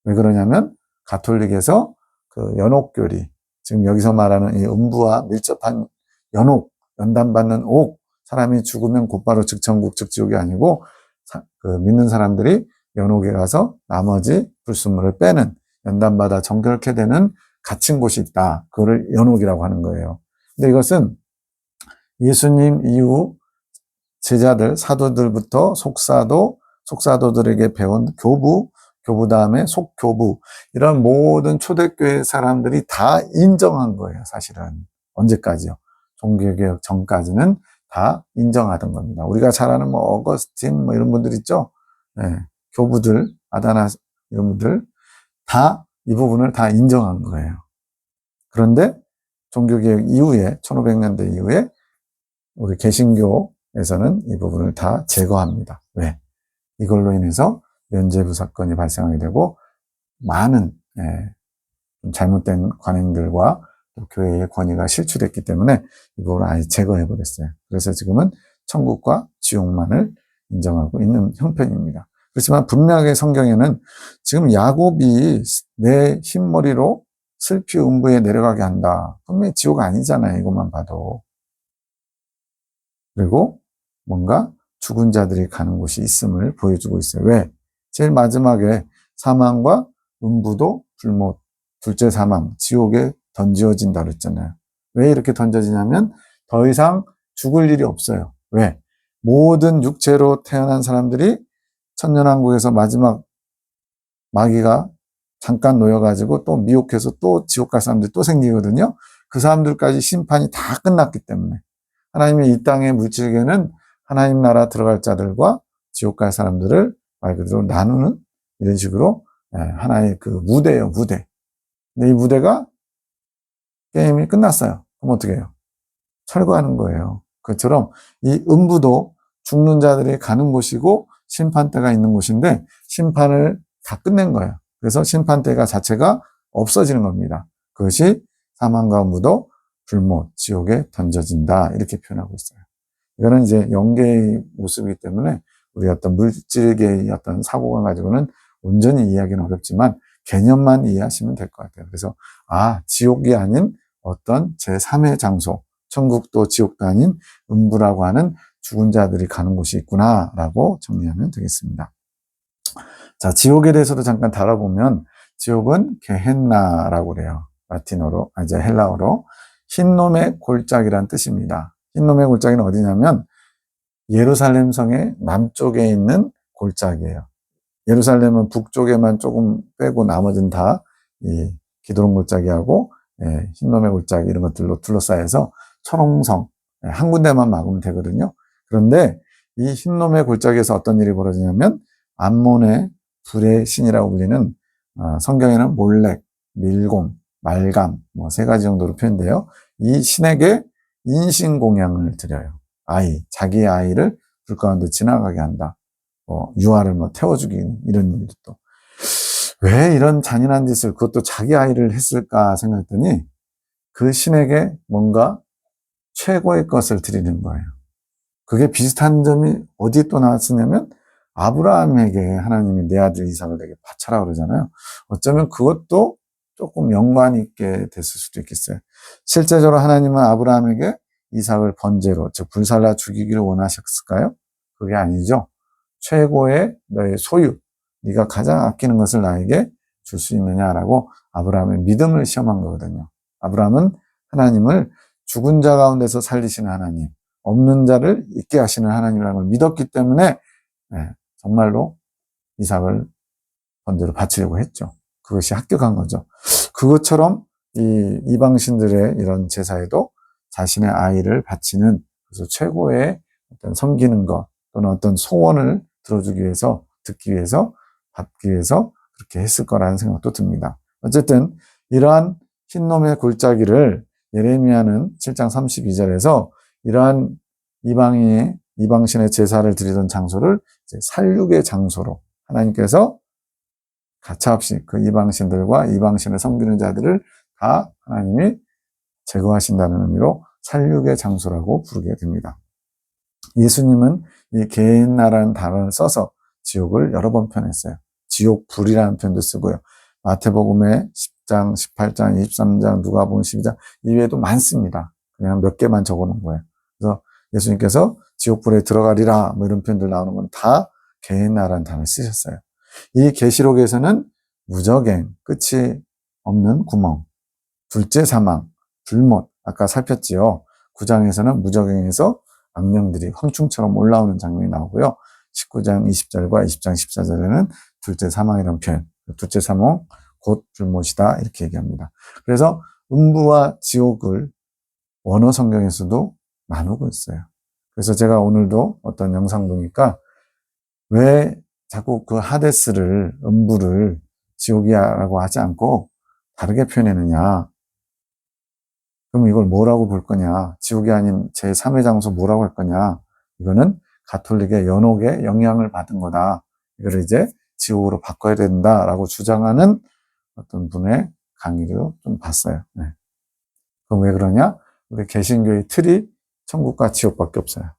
왜 그러냐면 가톨릭에서 그 연옥교리, 지금 여기서 말하는 이 음부와 밀접한 연옥, 연단받는 옥, 사람이 죽으면 곧바로 즉천국, 즉지옥이 아니고 믿는 사람들이 연옥에 가서 나머지 불순물을 빼는, 연단받아 정결케 되는 갇힌 곳이 있다. 그거를 연옥이라고 하는 거예요. 근데 이것은 예수님 이후 제자들, 사도들부터 속사도들에게 배운 교부 다음에 속교부, 이런 모든 초대교회 사람들이 다 인정한 거예요, 사실은. 언제까지요? 종교개혁 전까지는 다 인정하던 겁니다. 우리가 잘 아는 어거스틴 이런 분들 있죠? 네, 교부들, 아다나 이런 분들 다 이 부분을 다 인정한 거예요. 그런데 종교개혁 이후에 1500년대 이후에 우리 개신교에서는 이 부분을 다 제거합니다. 왜? 이걸로 인해서 면죄부 사건이 발생하게 되고 많은 잘못된 관행들과 교회의 권위가 실추됐기 때문에 이 부분을 아예 제거해버렸어요. 그래서 지금은 천국과 지옥만을 인정하고 있는 형편입니다. 그렇지만 분명하게 성경에는 지금 야곱이 내 흰머리로 슬피 음부에 내려가게 한다. 분명히 지옥 아니잖아요. 이것만 봐도. 그리고 뭔가 죽은 자들이 가는 곳이 있음을 보여주고 있어요. 왜? 제일 마지막에 사망과 음부도 불못, 둘째 사망, 지옥에 던져진다 그랬잖아요. 왜 이렇게 던져지냐면 더 이상 죽을 일이 없어요. 왜? 모든 육체로 태어난 사람들이 천년왕국에서 마지막 마귀가 잠깐 놓여가지고 또 미혹해서 또 지옥 갈 사람들이 또 생기거든요. 그 사람들까지 심판이 다 끝났기 때문에 하나님이 이 땅의 물질계는 하나님 나라 들어갈 자들과 지옥 갈 사람들을 말 그대로 나누는 이런 식으로 하나의 그 무대예요, 무대. 근데 이 무대가 게임이 끝났어요. 그럼 어떻게 해요? 철거하는 거예요. 그처럼 이 음부도 죽는 자들이 가는 곳이고 심판대가 있는 곳인데 심판을 다 끝낸 거예요. 그래서 심판대가 자체가 없어지는 겁니다. 그것이 사망과 음부도 불못, 지옥에 던져진다. 이렇게 표현하고 있어요. 이거는 이제 영계의 모습이기 때문에 우리 어떤 물질계의 어떤 사고관 가지고는 온전히 이해하기는 어렵지만 개념만 이해하시면 될 것 같아요. 그래서 지옥이 아닌 어떤 제3의 장소, 천국도 지옥도 아닌 음부라고 하는 죽은 자들이 가는 곳이 있구나라고 정리하면 되겠습니다. 자, 지옥에 대해서도 잠깐 다뤄보면 지옥은 게헨나라고 그래요. 라틴어로, 이제 헬라어로 흰놈의 골짜기란 뜻입니다. 흰놈의 골짜기는 어디냐면 예루살렘 성의 남쪽에 있는 골짜기예요. 예루살렘은 북쪽에만 조금 빼고 나머지는 다 이 기드론 골짜기하고 흰놈의 골짜기 이런 것들로 둘러싸여서 초롱성 한 군데만 막으면 되거든요. 그런데 이 흰놈의 골짜기에서 어떤 일이 벌어지냐면 암몬의 불의 신이라고 불리는 성경에는 몰렉, 밀곰, 말감 세 가지 정도로 표현돼요. 이 신에게 인신공양을 드려요. 자기 아이를 불 가운데 지나가게 한다. 유아를 태워 죽이는 이런 일도. 왜 이런 잔인한 짓을 그것도 자기 아이를 했을까 생각했더니 그 신에게 뭔가 최고의 것을 드리는 거예요. 그게 비슷한 점이 어디에 또 나왔었냐면 아브라함에게 하나님이 내 아들 이삭을 내게 바쳐라 그러잖아요. 어쩌면 그것도 조금 연관이 있게 됐을 수도 있겠어요. 실제적으로 하나님은 아브라함에게 이삭을 번제로, 즉 불살라 죽이기를 원하셨을까요? 그게 아니죠. 최고의 너의 소유, 네가 가장 아끼는 것을 나에게 줄 수 있느냐라고 아브라함의 믿음을 시험한 거거든요. 아브라함은 하나님을 죽은 자 가운데서 살리시는 하나님, 없는 자를 있게 하시는 하나님이라는 걸 믿었기 때문에 정말로 이삭을 번제로 바치려고 했죠. 그것이 합격한 거죠. 그것처럼 이 이방신들의 이런 제사에도 자신의 아이를 바치는 그래서 최고의 어떤 섬기는 것, 또는 어떤 소원을 들어주기 위해서, 듣기 위해서, 받기 위해서 그렇게 했을 거라는 생각도 듭니다. 어쨌든 이러한 흰놈의 골짜기를 예레미야는 7장 32절에서 이러한 이방신의 제사를 드리던 장소를 이제 살육의 장소로 하나님께서 가차없이 그 이방신들과 이방신을 섬기는 자들을 다 하나님이 제거하신다는 의미로 살육의 장소라고 부르게 됩니다. 예수님은 이 게hen나라는 단어를 써서 지옥을 여러 번 표현했어요. 지옥불이라는 표현도 쓰고요. 마태복음의 10장, 18장, 23장, 누가복음 12장 이외에도 많습니다. 그냥 몇 개만 적어놓은 거예요. 그래서 예수님께서 지옥불에 들어가리라 뭐 이런 표현들 나오는 건 다 게헨나라는 단어를 쓰셨어요. 이 계시록에서는 무저갱, 끝이 없는 구멍, 둘째 사망, 불못, 아까 살폈지요. 9장에서는 무저갱에서 악령들이 황충처럼 올라오는 장면이 나오고요. 19장 20절과 20장 14절에는 둘째 사망이라는 표현, 둘째 사망 곧 불못이다 이렇게 얘기합니다. 그래서 음부와 지옥을 원어 성경에서도 나누고 있어요. 그래서 제가 오늘도 어떤 영상 보니까 왜 자꾸 그 하데스를, 음부를 지옥이야라고 하지 않고 다르게 표현했느냐. 그럼 이걸 뭐라고 볼 거냐. 지옥이 아닌 제3의 장소 뭐라고 할 거냐. 이거는 가톨릭의 연옥의 영향을 받은 거다. 이걸 이제 지옥으로 바꿔야 된다라고 주장하는 어떤 분의 강의를 좀 봤어요. 네. 그럼 왜 그러냐? 우리 개신교의 틀이 천국과 지옥밖에 없어요.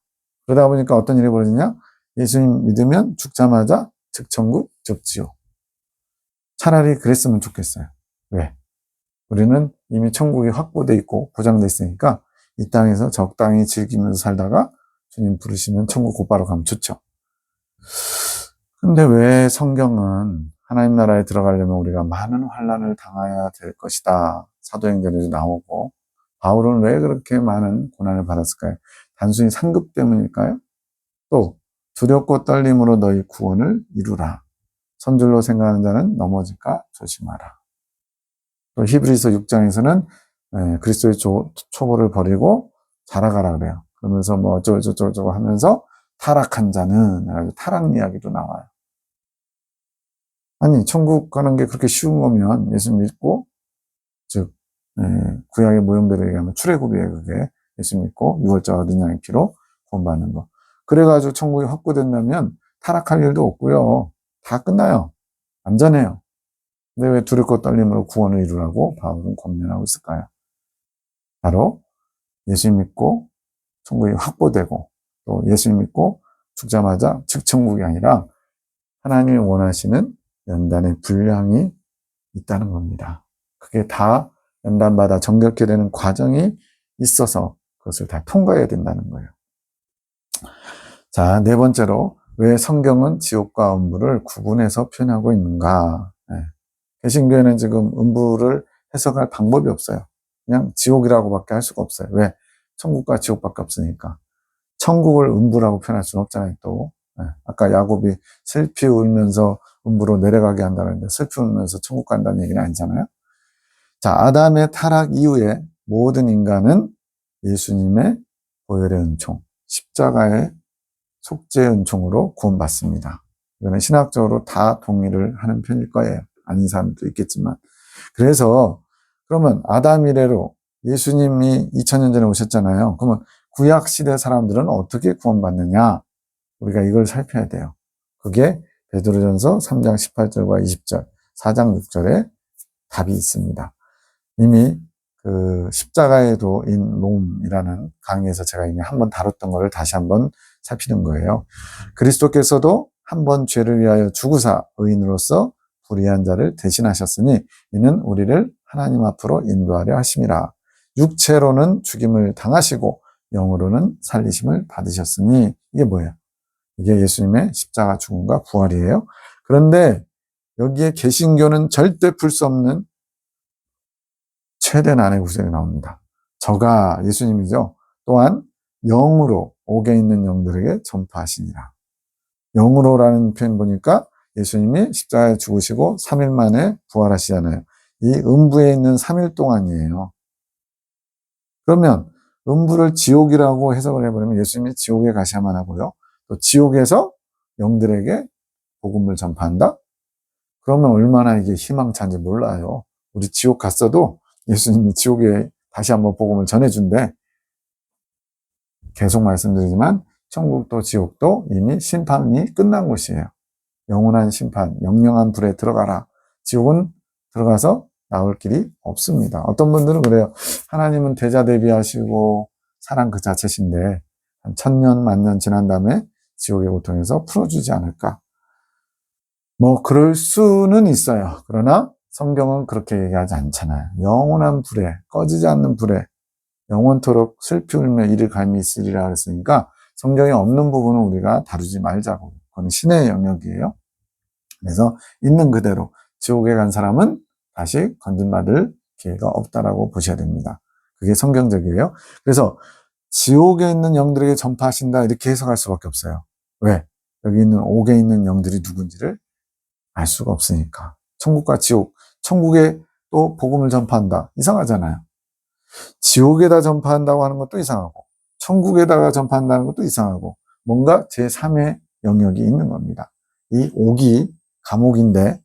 그러다 보니까 어떤 일이 벌어지냐? 예수님 믿으면 죽자마자 즉 천국, 즉 지옥. 차라리 그랬으면 좋겠어요. 왜? 우리는 이미 천국이 확보돼 있고 보장돼 있으니까 이 땅에서 적당히 즐기면서 살다가 주님 부르시면 천국 곧바로 가면 좋죠. 근데 왜 성경은 하나님 나라에 들어가려면 우리가 많은 환난을 당해야 될 것이다. 사도행전에도 나오고 바울은 왜 그렇게 많은 고난을 받았을까요? 단순히 상급 때문일까요? 또 두렵고 떨림으로 너희 구원을 이루라. 선줄로 생각하는 자는 넘어질까 조심하라. 또 히브리서 6장에서는 그리스도의 초보를 버리고 자라가라 그래요. 그러면서 뭐 어쩌고저쩌고 하면서 타락한 자는 타락 이야기도 나와요. 아니 천국 가는 게 그렇게 쉬운 거면 예수 믿고 즉 구약의 모형대로 얘기하면 출애굽이에요. 그게 예수 믿고 유월절 어린 양의 피로 구원받는 거. 그래가지고 천국이 확보된다면 타락할 일도 없고요. 다 끝나요. 안전해요. 근데 왜 두렵고 떨림으로 구원을 이루라고 바울은 권면하고 있을까요? 바로 예수 믿고 천국이 확보되고 또 예수 믿고 죽자마자 즉 천국이 아니라 하나님이 원하시는 연단의 분량이 있다는 겁니다. 그게 다 연단받아 정결케 되는 과정이 있어서 그것을 다 통과해야 된다는 거예요. 자, 네 번째로 왜 성경은 지옥과 음부를 구분해서 표현하고 있는가? 개신교회는 지금 음부를 해석할 방법이 없어요. 그냥 지옥이라고밖에 할 수가 없어요. 왜? 천국과 지옥밖에 없으니까. 천국을 음부라고 표현할 수는 없잖아요, 또. 아까 야곱이 슬피 울면서 음부로 내려가게 한다는데 슬피 울면서 천국 간다는 얘기는 아니잖아요. 자, 아담의 타락 이후에 모든 인간은 예수님의 보혈의 은총, 십자가의 속죄의 은총으로 구원받습니다. 이거는 신학적으로 다 동의를 하는 편일 거예요. 아닌 사람도 있겠지만. 그래서 그러면 아담 이래로 예수님이 2000년 전에 오셨잖아요. 그러면 구약 시대 사람들은 어떻게 구원받느냐? 우리가 이걸 살펴야 돼요. 그게 베드로전서 3장 18절과 20절, 4장 6절에 답이 있습니다. 이미 그 십자가에도 인 롬이라는 강의에서 제가 이미 한번 다뤘던 거를 다시 한번 살피는 거예요. 그리스도께서도 한번 죄를 위하여 죽으사 의인으로서 불의한 자를 대신하셨으니 이는 우리를 하나님 앞으로 인도하려 하심이라. 육체로는 죽임을 당하시고 영으로는 살리심을 받으셨으니 이게 뭐예요? 이게 예수님의 십자가 죽음과 부활이에요. 그런데 여기에 개신교는 절대 풀 수 없는 최대 난의 구절이 나옵니다. 저가 예수님이죠. 또한 영으로 옥에 있는 영들에게 전파하시니라. 영으로라는 표현 보니까 예수님이 십자가에 죽으시고 3일 만에 부활하시잖아요. 이 음부에 있는 3일 동안이에요. 그러면 음부를 지옥이라고 해석을 해버리면 예수님이 지옥에 가셔야만 하고요. 또 지옥에서 영들에게 복음을 전파한다? 그러면 얼마나 이게 희망찬지 몰라요. 우리 지옥 갔어도 예수님이 지옥에 다시 한번 복음을 전해준대. 계속 말씀드리지만 천국도 지옥도 이미 심판이 끝난 곳이에요. 영원한 심판, 영영한 불에 들어가라. 지옥은 들어가서 나올 길이 없습니다. 어떤 분들은 그래요. 하나님은 대자대비하시고 사랑 그 자체신데 한 1000년, 만년 지난 다음에 지옥의 고통에서 풀어주지 않을까. 뭐 그럴 수는 있어요. 그러나 성경은 그렇게 얘기하지 않잖아요. 영원한 불에, 꺼지지 않는 불에 영원토록 슬피 울며 이를 감히 있으리라 그랬으니까 성경에 없는 부분은 우리가 다루지 말자고. 그건 신의 영역이에요. 그래서 있는 그대로 지옥에 간 사람은 다시 건진받을 기회가 없다라고 보셔야 됩니다. 그게 성경적이에요. 그래서 지옥에 있는 영들에게 전파하신다 이렇게 해석할 수밖에 없어요. 왜? 여기 있는 옥에 있는 영들이 누군지를 알 수가 없으니까. 천국과 지옥, 천국에 또 복음을 전파한다. 이상하잖아요. 지옥에다 전파한다고 하는 것도 이상하고 천국에다가 전파한다는 것도 이상하고 뭔가 제3의 영역이 있는 겁니다. 이 옥이 감옥인데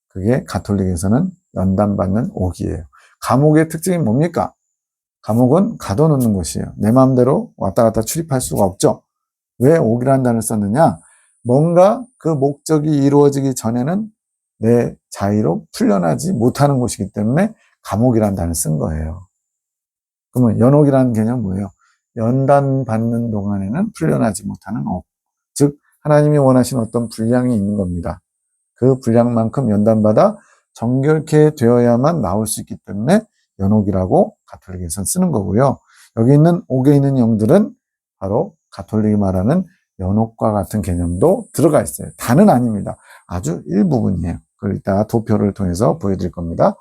그게 가톨릭에서는 연단받는 옥이에요. 감옥의 특징이 뭡니까? 감옥은 가둬놓는 곳이에요. 내 마음대로 왔다 갔다 출입할 수가 없죠. 왜 옥이라는 단어를 썼느냐? 뭔가 그 목적이 이루어지기 전에는 내 자의로 풀려나지 못하는 곳이기 때문에 감옥이라는 단어를 쓴 거예요. 그러면 연옥이라는 개념은 뭐예요? 연단받는 동안에는 풀려나지 못하는 옥. 즉 하나님이 원하시는 어떤 분량이 있는 겁니다. 그 분량만큼 연단받아 정결케 되어야만 나올 수 있기 때문에 연옥이라고 가톨릭에서는 쓰는 거고요. 여기 있는 옥에 있는 영들은 바로 가톨릭이 말하는 연옥과 같은 개념도 들어가 있어요. 다는 아닙니다. 아주 일부분이에요. 그걸 이따 도표를 통해서 보여드릴 겁니다.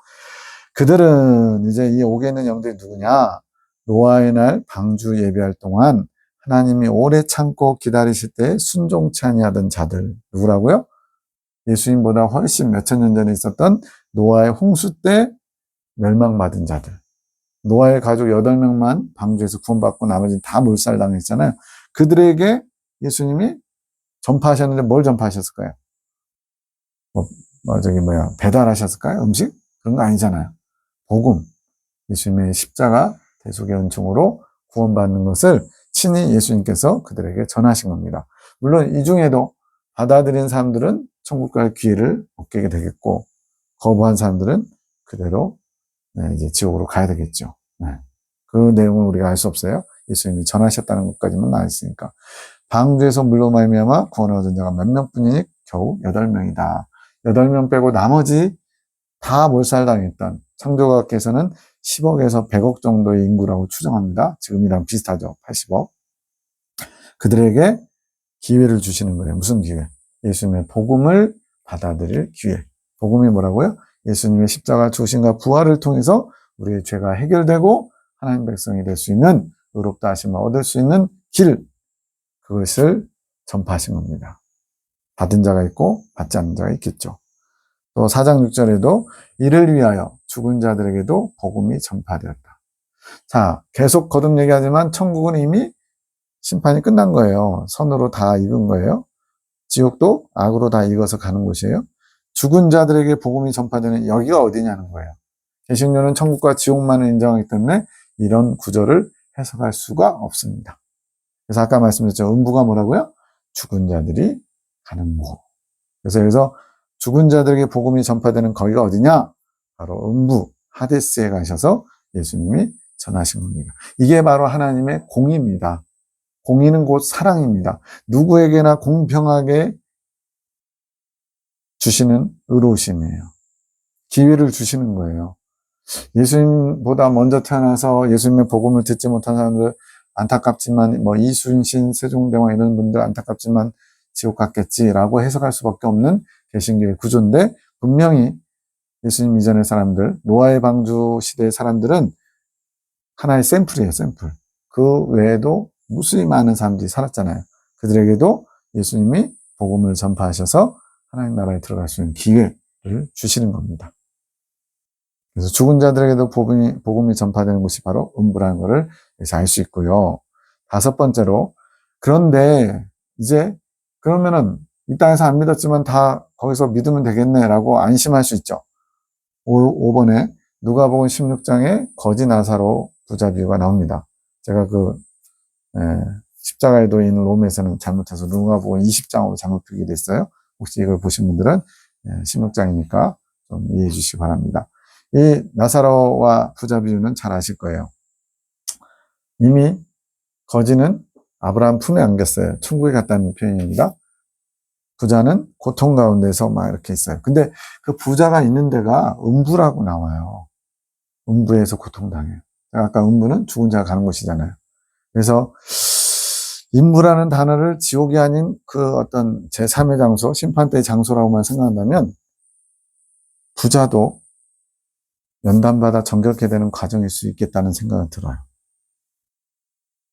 그들은 이제 이 옥에 있는 영들이 누구냐? 노아의 날 방주 예배할 동안 하나님이 오래 참고 기다리실 때 순종치 아니하던 자들. 누구라고요? 예수님보다 훨씬 몇천 년 전에 있었던 노아의 홍수 때 멸망받은 자들. 노아의 가족 8명만 방주에서 구원받고 나머지는 다 몰살당했잖아요. 그들에게 예수님이 전파하셨는데 뭘 전파하셨을까요? 배달하셨을까요? 음식? 그런 거 아니잖아요. 복음. 예수님의 십자가 대속의 은총으로 구원받는 것을 친히 예수님께서 그들에게 전하신 겁니다. 물론 이 중에도 받아들인 사람들은 천국 갈 기회를 얻게 되겠고 거부한 사람들은 그대로 이제 지옥으로 가야 되겠죠. 그 내용은 우리가 알 수 없어요. 예수님이 전하셨다는 것까지만 알았으니까. 방주에서 물로 말미암아 구원을 얻은 자가 몇 명뿐이니 겨우 8명이다. 8명 빼고 나머지 다 몰살당했던 창조과학계에서는 10억에서 100억 정도의 인구라고 추정합니다. 지금이랑 비슷하죠. 80억. 그들에게 기회를 주시는 거예요. 무슨 기회? 예수님의 복음을 받아들일 기회. 복음이 뭐라고요? 예수님의 십자가 죽으심과 부활을 통해서 우리의 죄가 해결되고 하나님 백성이 될 수 있는 의롭다 하심을 얻을 수 있는 길. 그것을 전파하신 겁니다. 받은 자가 있고 받지 않는 자가 있겠죠. 또 4장 6절에도 이를 위하여 죽은 자들에게도 복음이 전파되었다. 자, 계속 거듭 얘기하지만 천국은 이미 심판이 끝난 거예요. 선으로 다 익은 거예요. 지옥도 악으로 다 익어서 가는 곳이에요. 죽은 자들에게 복음이 전파되는 여기가 어디냐는 거예요. 개신교는 천국과 지옥만을 인정하기 때문에 이런 구절을 해석할 수가 없습니다. 그래서 아까 말씀드렸죠. 음부가 뭐라고요? 죽은 자들이 가는 곳. 그래서 여기서 죽은 자들에게 복음이 전파되는 거기가 어디냐? 바로 음부, 하데스에 가셔서 예수님이 전하신 겁니다. 이게 바로 하나님의 공의입니다. 공의는 곧 사랑입니다. 누구에게나 공평하게 주시는 의로우심이에요. 기회를 주시는 거예요. 예수님보다 먼저 태어나서 예수님의 복음을 듣지 못한 사람들 안타깝지만 이순신, 세종대왕 이런 분들 안타깝지만 지옥 갔겠지라고 해석할 수밖에 없는 개신교의 구조인데 분명히 예수님 이전의 사람들, 노아의 방주 시대의 사람들은 하나의 샘플이에요, 샘플. 그 외에도 무수히 많은 사람들이 살았잖아요. 그들에게도 예수님이 복음을 전파하셔서 하나님 나라에 들어갈 수 있는 기회를 주시는 겁니다. 그래서 죽은 자들에게도 복음이 전파되는 곳이 바로 음부라는 것을 알 수 있고요. 5번째로, 그런데 이제 그러면은 이 땅에서 안 믿었지만 다 거기서 믿으면 되겠네라고 안심할 수 있죠. 5번에 누가복음 16장에 거지 나사로 부자 비유가 나옵니다. 제가 십자가에 놓인 롬에서는 잘못해서 누가복음 20장으로 잘못 표기됐어요. 혹시 이걸 보신 분들은 16장이니까 좀 이해해 주시기 바랍니다. 이 나사로와 부자 비유는 잘 아실 거예요. 이미 거지는 아브라함 품에 안겼어요. 천국에 갔다는 표현입니다. 부자는 고통 가운데서 막 이렇게 있어요. 근데 그 부자가 있는 데가 음부라고 나와요. 음부에서 고통당해요. 아까 음부는 죽은 자가 가는 곳이잖아요. 그래서 인부라는 단어를 지옥이 아닌 그 어떤 제3의 장소, 심판대의 장소라고만 생각한다면 부자도 연단받아 정결케 되는 과정일 수 있겠다는 생각이 들어요.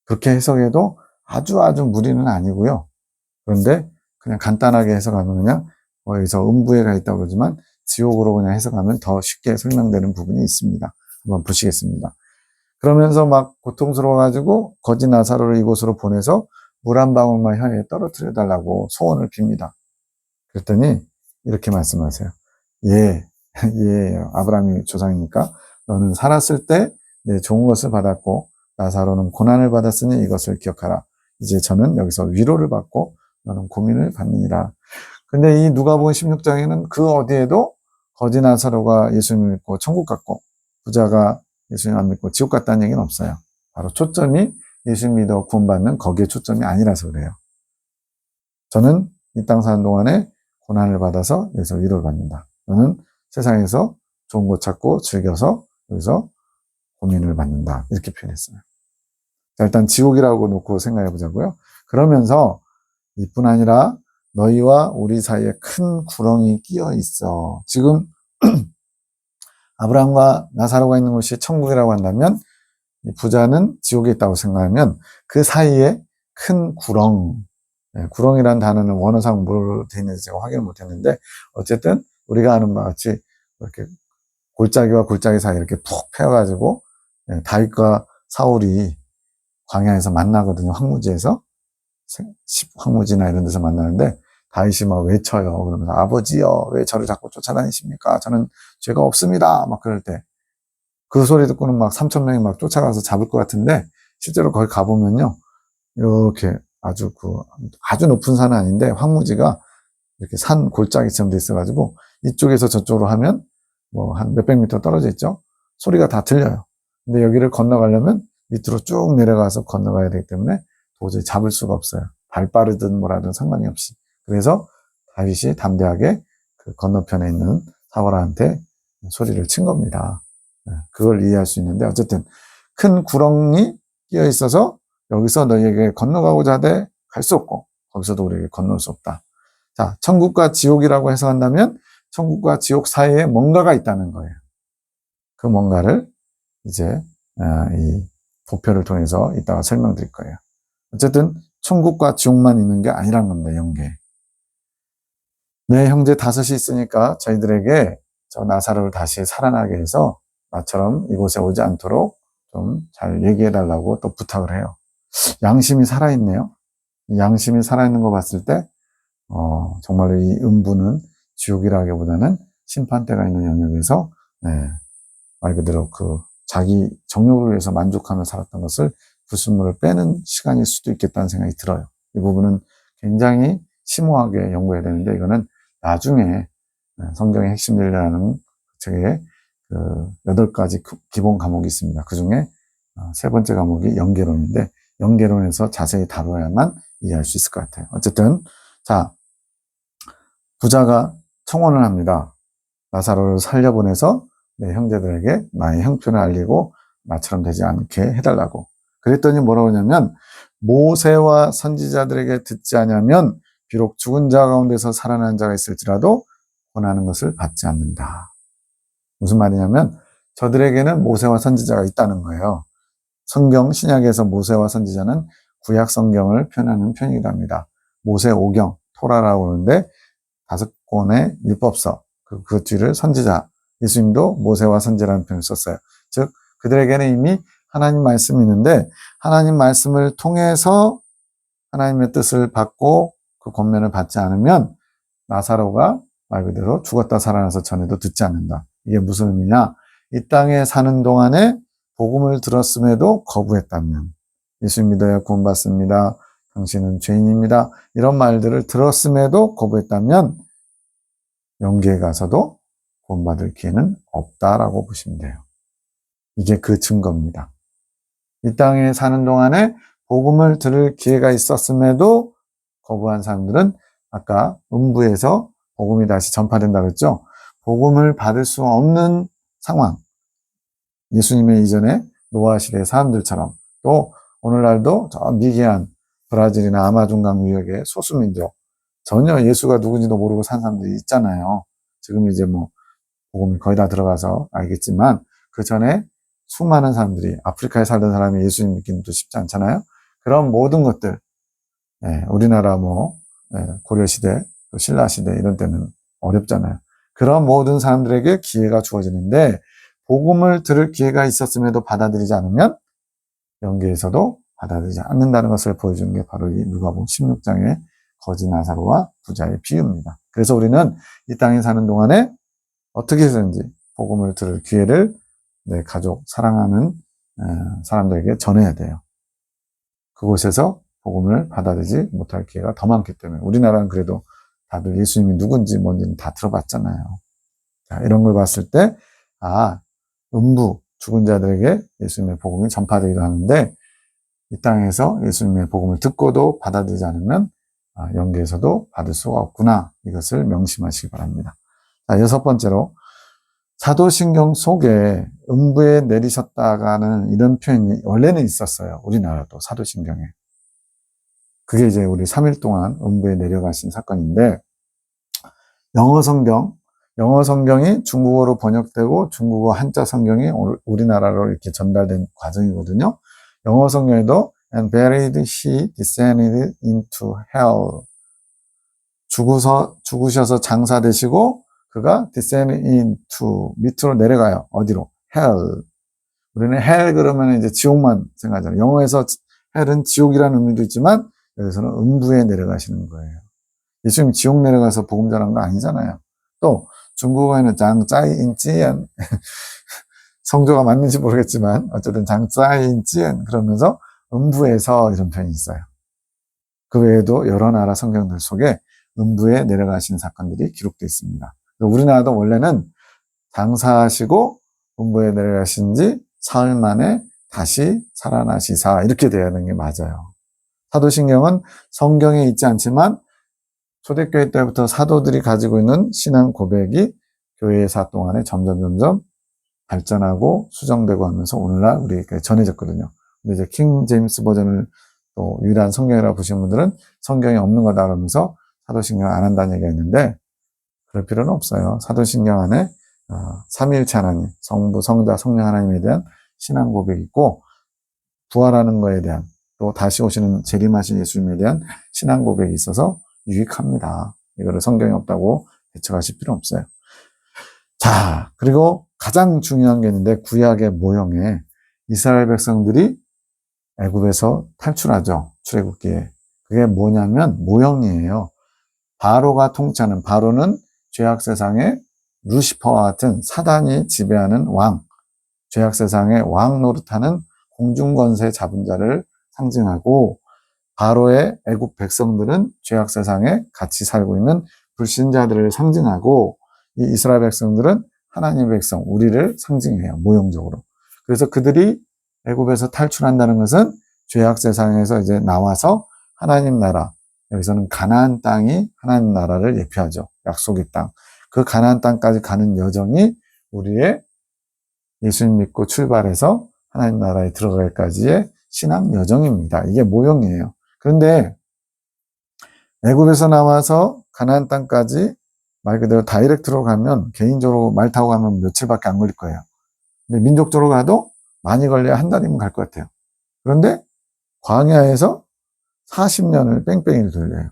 그렇게 해석해도 아주 무리는 아니고요. 그런데 그냥 간단하게 해석하면 그냥 여기서 음부에 가 있다고 그러지만 지옥으로 그냥 해석하면 더 쉽게 설명되는 부분이 있습니다. 한번 보시겠습니다. 그러면서 막 고통스러워가지고 거지 나사로를 이곳으로 보내서 물 한 방울만 혀에 떨어뜨려 달라고 소원을 빕니다. 그랬더니 이렇게 말씀하세요. 예, 아브라함이 조상이니까 너는 살았을 때 내 좋은 것을 받았고 나사로는 고난을 받았으니 이것을 기억하라. 이제 저는 여기서 위로를 받고 너는 고민을 받느니라. 근데 이 누가복음 16장에는 그 어디에도 거지 나사로가 예수님을 믿고 천국 갔고 부자가 예수님 안 믿고 지옥 갔다는 얘기는 없어요. 바로 초점이 예수님 믿어 구원받는 거기에 초점이 아니라서 그래요. 저는 이 땅 사는 동안에 고난을 받아서 여기서 위로를 받는다. 너는 세상에서 좋은 것 찾고 즐겨서 여기서 고민을 받는다. 이렇게 표현했어요. 자, 일단 지옥이라고 놓고 생각해 보자고요. 그러면서 이뿐 아니라 너희와 우리 사이에 큰 구렁이 끼어 있어. 지금 아브라함과 나사로가 있는 곳이 천국이라고 한다면 부자는 지옥에 있다고 생각하면 그 사이에 큰 구렁, 구렁이라는 단어는 원어상 뭐로 되어 있는지 제가 확인을 못했는데 어쨌든 우리가 아는 바와 같이 이렇게 골짜기와 골짜기 사이 이렇게 푹 패여가지고 다윗과 사울이 광야에서 만나거든요. 황무지에서 황무지나 이런 데서 만나는데 다윗이 막 외쳐요. 그러면서 아버지여 왜 저를 자꾸 쫓아다니십니까? 저는 죄가 없습니다. 막 그럴 때 그 소리 듣고는 막 3,000명이 막 쫓아가서 잡을 것 같은데 실제로 거기 가보면요. 이렇게 아주 높은 산은 아닌데 황무지가 이렇게 산 골짜기처럼 돼 있어가지고 이쪽에서 저쪽으로 하면 뭐 한 몇백 미터 떨어져 있죠. 소리가 다 들려요. 근데 여기를 건너가려면 밑으로 쭉 내려가서 건너가야 되기 때문에 도저히 잡을 수가 없어요. 발 빠르든 뭐라든 상관이 없이. 그래서 다윗이 담대하게 그 건너편에 있는 사울한테 소리를 친 겁니다. 그걸 이해할 수 있는데 어쨌든 큰 구렁이 끼어 있어서 여기서 너희에게 건너가고자 하되 갈 수 없고 거기서도 우리에게 건널 수 없다. 자, 천국과 지옥이라고 해석한다면 천국과 지옥 사이에 뭔가가 있다는 거예요. 그 뭔가를 이제 이 도표를 통해서 이따가 설명드릴 거예요. 어쨌든 천국과 지옥만 있는 게 아니란 겁니다. 연계. 내 형제 5이 있으니까 저희들에게 저 나사로를 다시 살아나게 해서 나처럼 이곳에 오지 않도록 좀 잘 얘기해 달라고 또 부탁을 해요. 양심이 살아있네요. 양심이 살아있는 거 봤을 때 정말로 이 음부는 지옥이라기보다는 심판대가 있는 영역에서 말 그대로 그 자기 정욕을 위해서 만족하며 살았던 것을 불순물을 빼는 시간일 수도 있겠다는 생각이 들어요. 이 부분은 굉장히 심오하게 연구해야 되는데 이거는 나중에 성경의 핵심 진리라는 책에 그 8가지 기본 과목이 있습니다. 그 중에 3번째 과목이 연계론인데 연계론에서 자세히 다뤄야만 이해할 수 있을 것 같아요. 어쨌든 자, 부자가 청혼을 합니다. 나사로를 살려보내서 내 형제들에게 나의 형편을 알리고 나처럼 되지 않게 해달라고. 그랬더니 뭐라고 하냐면 모세와 선지자들에게 듣지 않으면 비록 죽은 자 가운데서 살아난 자가 있을지라도 원하는 것을 받지 않는다. 무슨 말이냐면 저들에게는 모세와 선지자가 있다는 거예요. 성경 신약에서 모세와 선지자는 구약 성경을 표현하는 편이기도 합니다. 모세 5경 토라라고 하는데 5권의 율법서 그 뒤를 선지자 예수님도 모세와 선지자라는 표현을 썼어요. 즉 그들에게는 이미 하나님 말씀이 있는데 하나님 말씀을 통해서 하나님의 뜻을 받고 그 권면을 받지 않으면 나사로가 말 그대로 죽었다 살아나서 전에도 듣지 않는다. 이게 무슨 의미냐? 이 땅에 사는 동안에 복음을 들었음에도 거부했다면, 예수 믿어야 구원받습니다, 당신은 죄인입니다, 이런 말들을 들었음에도 거부했다면 영계에 가서도 구원받을 기회는 없다라고 보시면 돼요. 이게 그 증거입니다. 이 땅에 사는 동안에 복음을 들을 기회가 있었음에도 거부한 사람들은 아까 음부에서 복음이 다시 전파된다 그랬죠. 복음을 받을 수 없는 상황, 예수님의 이전에 노아 시대의 사람들처럼, 또 오늘날도 저 미개한 브라질이나 아마존강 유역의 소수민족, 전혀 예수가 누군지도 모르고 산 사람들이 있잖아요. 지금 이제 뭐 복음이 거의 다 들어가서 알겠지만 그 전에 수많은 사람들이, 아프리카에 살던 사람이 예수님 믿기는 또 쉽지 않잖아요. 그런 모든 것들, 우리나라 뭐 고려시대, 또 신라시대 이런 때는 어렵잖아요. 그런 모든 사람들에게 기회가 주어지는데 복음을 들을 기회가 있었음에도 받아들이지 않으면 영계에서도 받아들이지 않는다는 것을 보여주는 게 바로 이 누가복음 16장의 거지 나사로와 부자의 비유입니다. 그래서 우리는 이 땅에 사는 동안에 어떻게 해서든지 복음을 들을 기회를 내 가족, 사랑하는 사람들에게 전해야 돼요. 그곳에서 복음을 받아들이지 못할 기회가 더 많기 때문에. 우리나라는 그래도 다들 예수님이 누군지 뭔지는 다 들어봤잖아요. 자, 이런 걸 봤을 때 음부, 죽은 자들에게 예수님의 복음이 전파되기도 하는데 이 땅에서 예수님의 복음을 듣고도 받아들이지 않으면 영계에서도 받을 수가 없구나. 이것을 명심하시기 바랍니다. 자, 6번째로 사도신경 속에 음부에 내리셨다가는 이런 표현이 원래는 있었어요. 우리나라도 사도신경에. 그게 이제 우리 3일 동안 음부에 내려가신 사건인데, 영어 성경이 중국어로 번역되고 중국어 한자 성경이 우리나라로 이렇게 전달된 과정이거든요. 영어 성경에도 and buried he descended into hell. 죽으셔서 장사되시고 그가 descended into 밑으로 내려가요. 어디로? hell. 우리는 hell 그러면 이제 지옥만 생각하잖아요. 영어에서 hell은 지옥이라는 의미도 있지만 여기서는 음부에 내려가시는 거예요. 예수님 지옥 내려가서 복음 전한 거 아니잖아요. 또 중국어에는 장짜이인지엔 성조가 맞는지 모르겠지만 어쨌든 장짜이인지엔 그러면서 음부에서 이런 표현이 있어요. 그 외에도 여러 나라 성경들 속에 음부에 내려가신 사건들이 기록되어 있습니다. 우리나라도 원래는 장사하시고 음부에 내려가신 지 사흘 만에 다시 살아나시사 이렇게 돼야 하는 게 맞아요. 사도신경은 성경에 있지 않지만 초대교회 때부터 사도들이 가지고 있는 신앙 고백이 교회사 동안에 점점 발전하고 수정되고 하면서 오늘날 우리에게 전해졌거든요. 근데 이제 킹 제임스 버전을 또 유일한 성경이라고 보시는 분들은 성경이 없는 거다 그러면서 사도신경 안 한다는 얘기가 있는데 그럴 필요는 없어요. 사도신경 안에 삼위일체 하나님, 성부, 성자, 성령 하나님에 대한 신앙 고백이 있고 부활하는 거에 대한 또 다시 오시는 재림하신 예수님에 대한 신앙 고백이 있어서 유익합니다. 이거를 성경이 없다고 배척하실 필요 없어요. 자, 그리고 가장 중요한 게 있는데 구약의 모형에 이스라엘 백성들이 애굽에서 탈출하죠. 출애굽기에. 그게 뭐냐면 모형이에요. 바로가 통치하는, 바로는 죄악세상의 루시퍼와 같은 사단이 지배하는 왕, 죄악세상의 왕 노릇하는 공중권세 잡은 자를 상징하고 바로의 애굽 백성들은 죄악세상에 같이 살고 있는 불신자들을 상징하고 이 이스라엘 백성들은 하나님의 백성, 우리를 상징해요. 모형적으로. 그래서 그들이 애굽에서 탈출한다는 것은 죄악세상에서 이제 나와서 하나님 나라, 여기서는 가나안 땅이 하나님 나라를 예표하죠. 약속의 땅. 그 가나안 땅까지 가는 여정이 우리의 예수님 믿고 출발해서 하나님 나라에 들어갈까지의 신앙 여정입니다. 이게 모형이에요. 그런데 애굽에서 나와서 가나안 땅까지 말 그대로 다이렉트로 가면 개인적으로 말 타고 가면 며칠밖에 안 걸릴 거예요. 근데 민족적으로 가도 많이 걸려야 한 달이면 갈 것 같아요. 그런데 광야에서 40년을 뺑뺑이를 돌려요.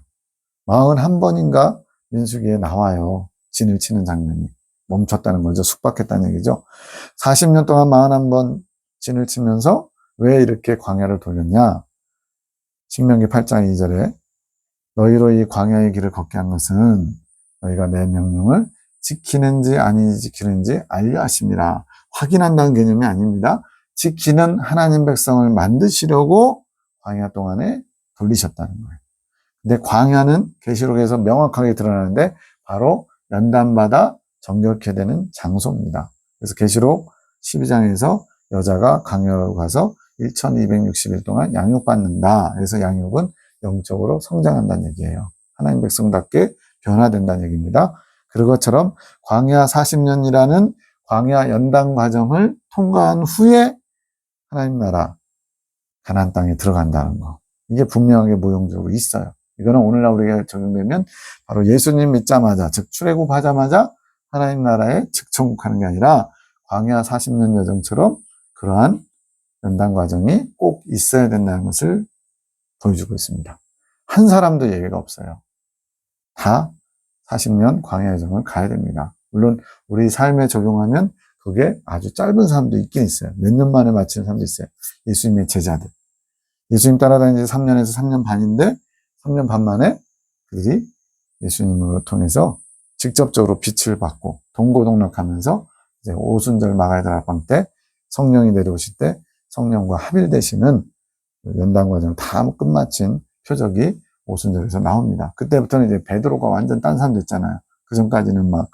41번인가 민수기에 나와요. 진을 치는 장면이. 멈췄다는 거죠. 숙박했다는 얘기죠. 40년 동안 41번 진을 치면서 왜 이렇게 광야를 돌렸냐? 신명기 8장 2절에 너희로 이 광야의 길을 걷게 한 것은 너희가 내 명령을 지키는지 아니지 지키는지 알려 하심이라. 확인한다는 개념이 아닙니다. 지키는 하나님 백성을 만드시려고 광야 동안에 돌리셨다는 거예요. 근데 광야는 계시록에서 명확하게 드러나는데 바로 연단받아 정결케 되는 장소입니다. 그래서 계시록 12장에서 여자가 광야로 가서 1260일 동안 양육받는다. 그래서 양육은 영적으로 성장한다는 얘기예요. 하나님 백성답게 변화된다는 얘기입니다. 그것처럼 광야 40년이라는 광야 연단 과정을 통과한 후에 하나님 나라 가나안 땅에 들어간다는 거. 이게 분명하게 모형적으로 있어요. 이거는 오늘날 우리가 적용되면 바로 예수님 믿자마자, 즉 출애굽하자마자 하나님 나라에 즉천국하는 게 아니라 광야 40년 여정처럼 그러한 연단 과정이 꼭 있어야 된다는 것을 보여주고 있습니다. 한 사람도 예외가 없어요. 다 40년 광야 여정을 가야 됩니다. 물론 우리 삶에 적용하면 그게 아주 짧은 사람도 있긴 있어요. 몇 년 만에 마치는 사람도 있어요. 예수님의 제자들. 예수님 따라다니는 지 3년에서 3년 반인데 3년 반 만에 그들이 예수님을 통해서 직접적으로 빛을 받고 동고동락하면서 이제 오순절 마가다락방 때 성령이 내려오실 때 성령과 합일되시는 연단 과정 다 끝마친 표적이 오순절에서 나옵니다. 그때부터는 이제 베드로가 완전 딴 사람 됐잖아요. 그 전까지는 막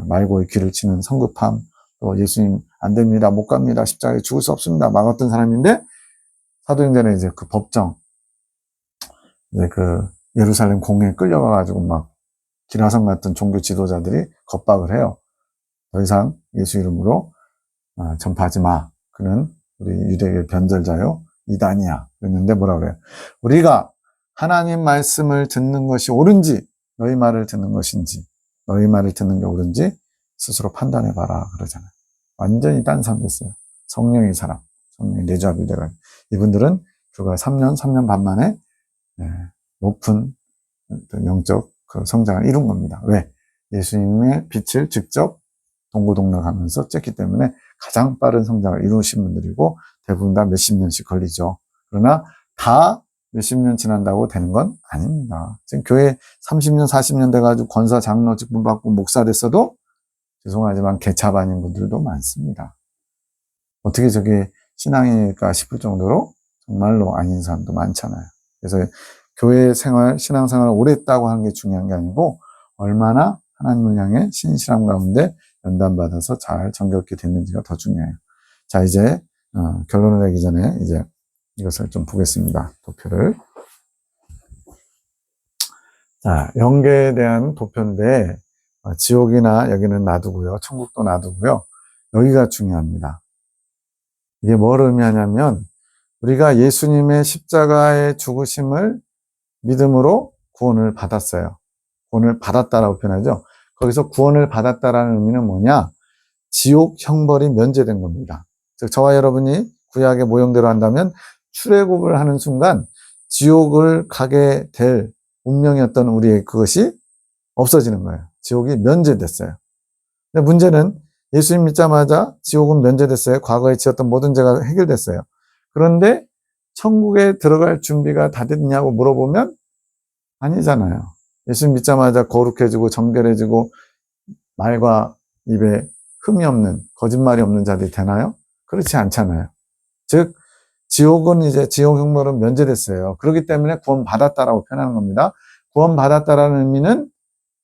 말고의 귀를 치는 성급함, 또 예수님 안 됩니다, 못 갑니다, 십자가에 죽을 수 없습니다, 막았던 사람인데 사도행전에 이제 그 법정, 이제 그 예루살렘 공회에 끌려가가지고 막 기라성 같은 종교 지도자들이 겁박을 해요. 더 이상 예수 이름으로 전파하지 마. 그는 우리 유대교의 변절자요, 이단이야. 그랬는데 뭐라 그래요? 우리가 하나님 말씀을 듣는 것이 옳은지, 너희 말을 듣는 것인지, 너희 말을 듣는 게 옳은지 스스로 판단해봐라. 그러잖아요. 완전히 딴 사람 됐어요. 성령의 사람, 성령의 내주합이 돼가지고. 이분들은 불과 3년 반 만에 높은 영적 그 성장을 이룬 겁니다. 왜? 예수님의 빛을 직접 동고동락하면서 쬐기 때문에 가장 빠른 성장을 이루신 분들이고 대부분 다 몇십 년씩 걸리죠. 그러나 다 몇십 년 지난다고 되는 건 아닙니다. 지금 교회 30년, 40년 돼가지고 권사, 장로 직분 받고 목사 됐어도 죄송하지만 개차반인 분들도 많습니다. 어떻게 저게 신앙일까 싶을 정도로 정말로 아닌 사람도 많잖아요. 그래서 교회 생활, 신앙생활을 오래 했다고 하는 게 중요한 게 아니고 얼마나 하나님을 향해 신실함 가운데 연단받아서 잘 정결케 됐는지가 더 중요해요. 자, 이제 결론을 내기 전에 이제 이것을 좀 보겠습니다. 도표를. 자, 영계에 대한 도표인데 지옥이나 여기는 놔두고요. 천국도 놔두고요. 여기가 중요합니다. 이게 뭘 의미하냐면 우리가 예수님의 십자가의 죽으심을 믿음으로 구원을 받았어요. 구원을 받았다라고 표현하죠. 거기서 구원을 받았다라는 의미는 뭐냐? 지옥 형벌이 면제된 겁니다. 즉 저와 여러분이 구약의 모형대로 한다면 출애굽을 하는 순간 지옥을 가게 될 운명이었던 우리의 그것이 없어지는 거예요. 지옥이 면제됐어요. 근데 문제는 예수님 믿자마자 지옥은 면제됐어요. 과거에 지었던 모든 죄가 해결됐어요. 그런데 천국에 들어갈 준비가 다 됐냐고 물어보면 아니잖아요. 예수님 믿자마자 거룩해지고 정결해지고 말과 입에 흠이 없는, 거짓말이 없는 자들이 되나요? 그렇지 않잖아요. 즉 지옥은 이제 지옥 형벌은 면제됐어요. 그렇기 때문에 구원받았다라고 표현하는 겁니다. 구원받았다라는 의미는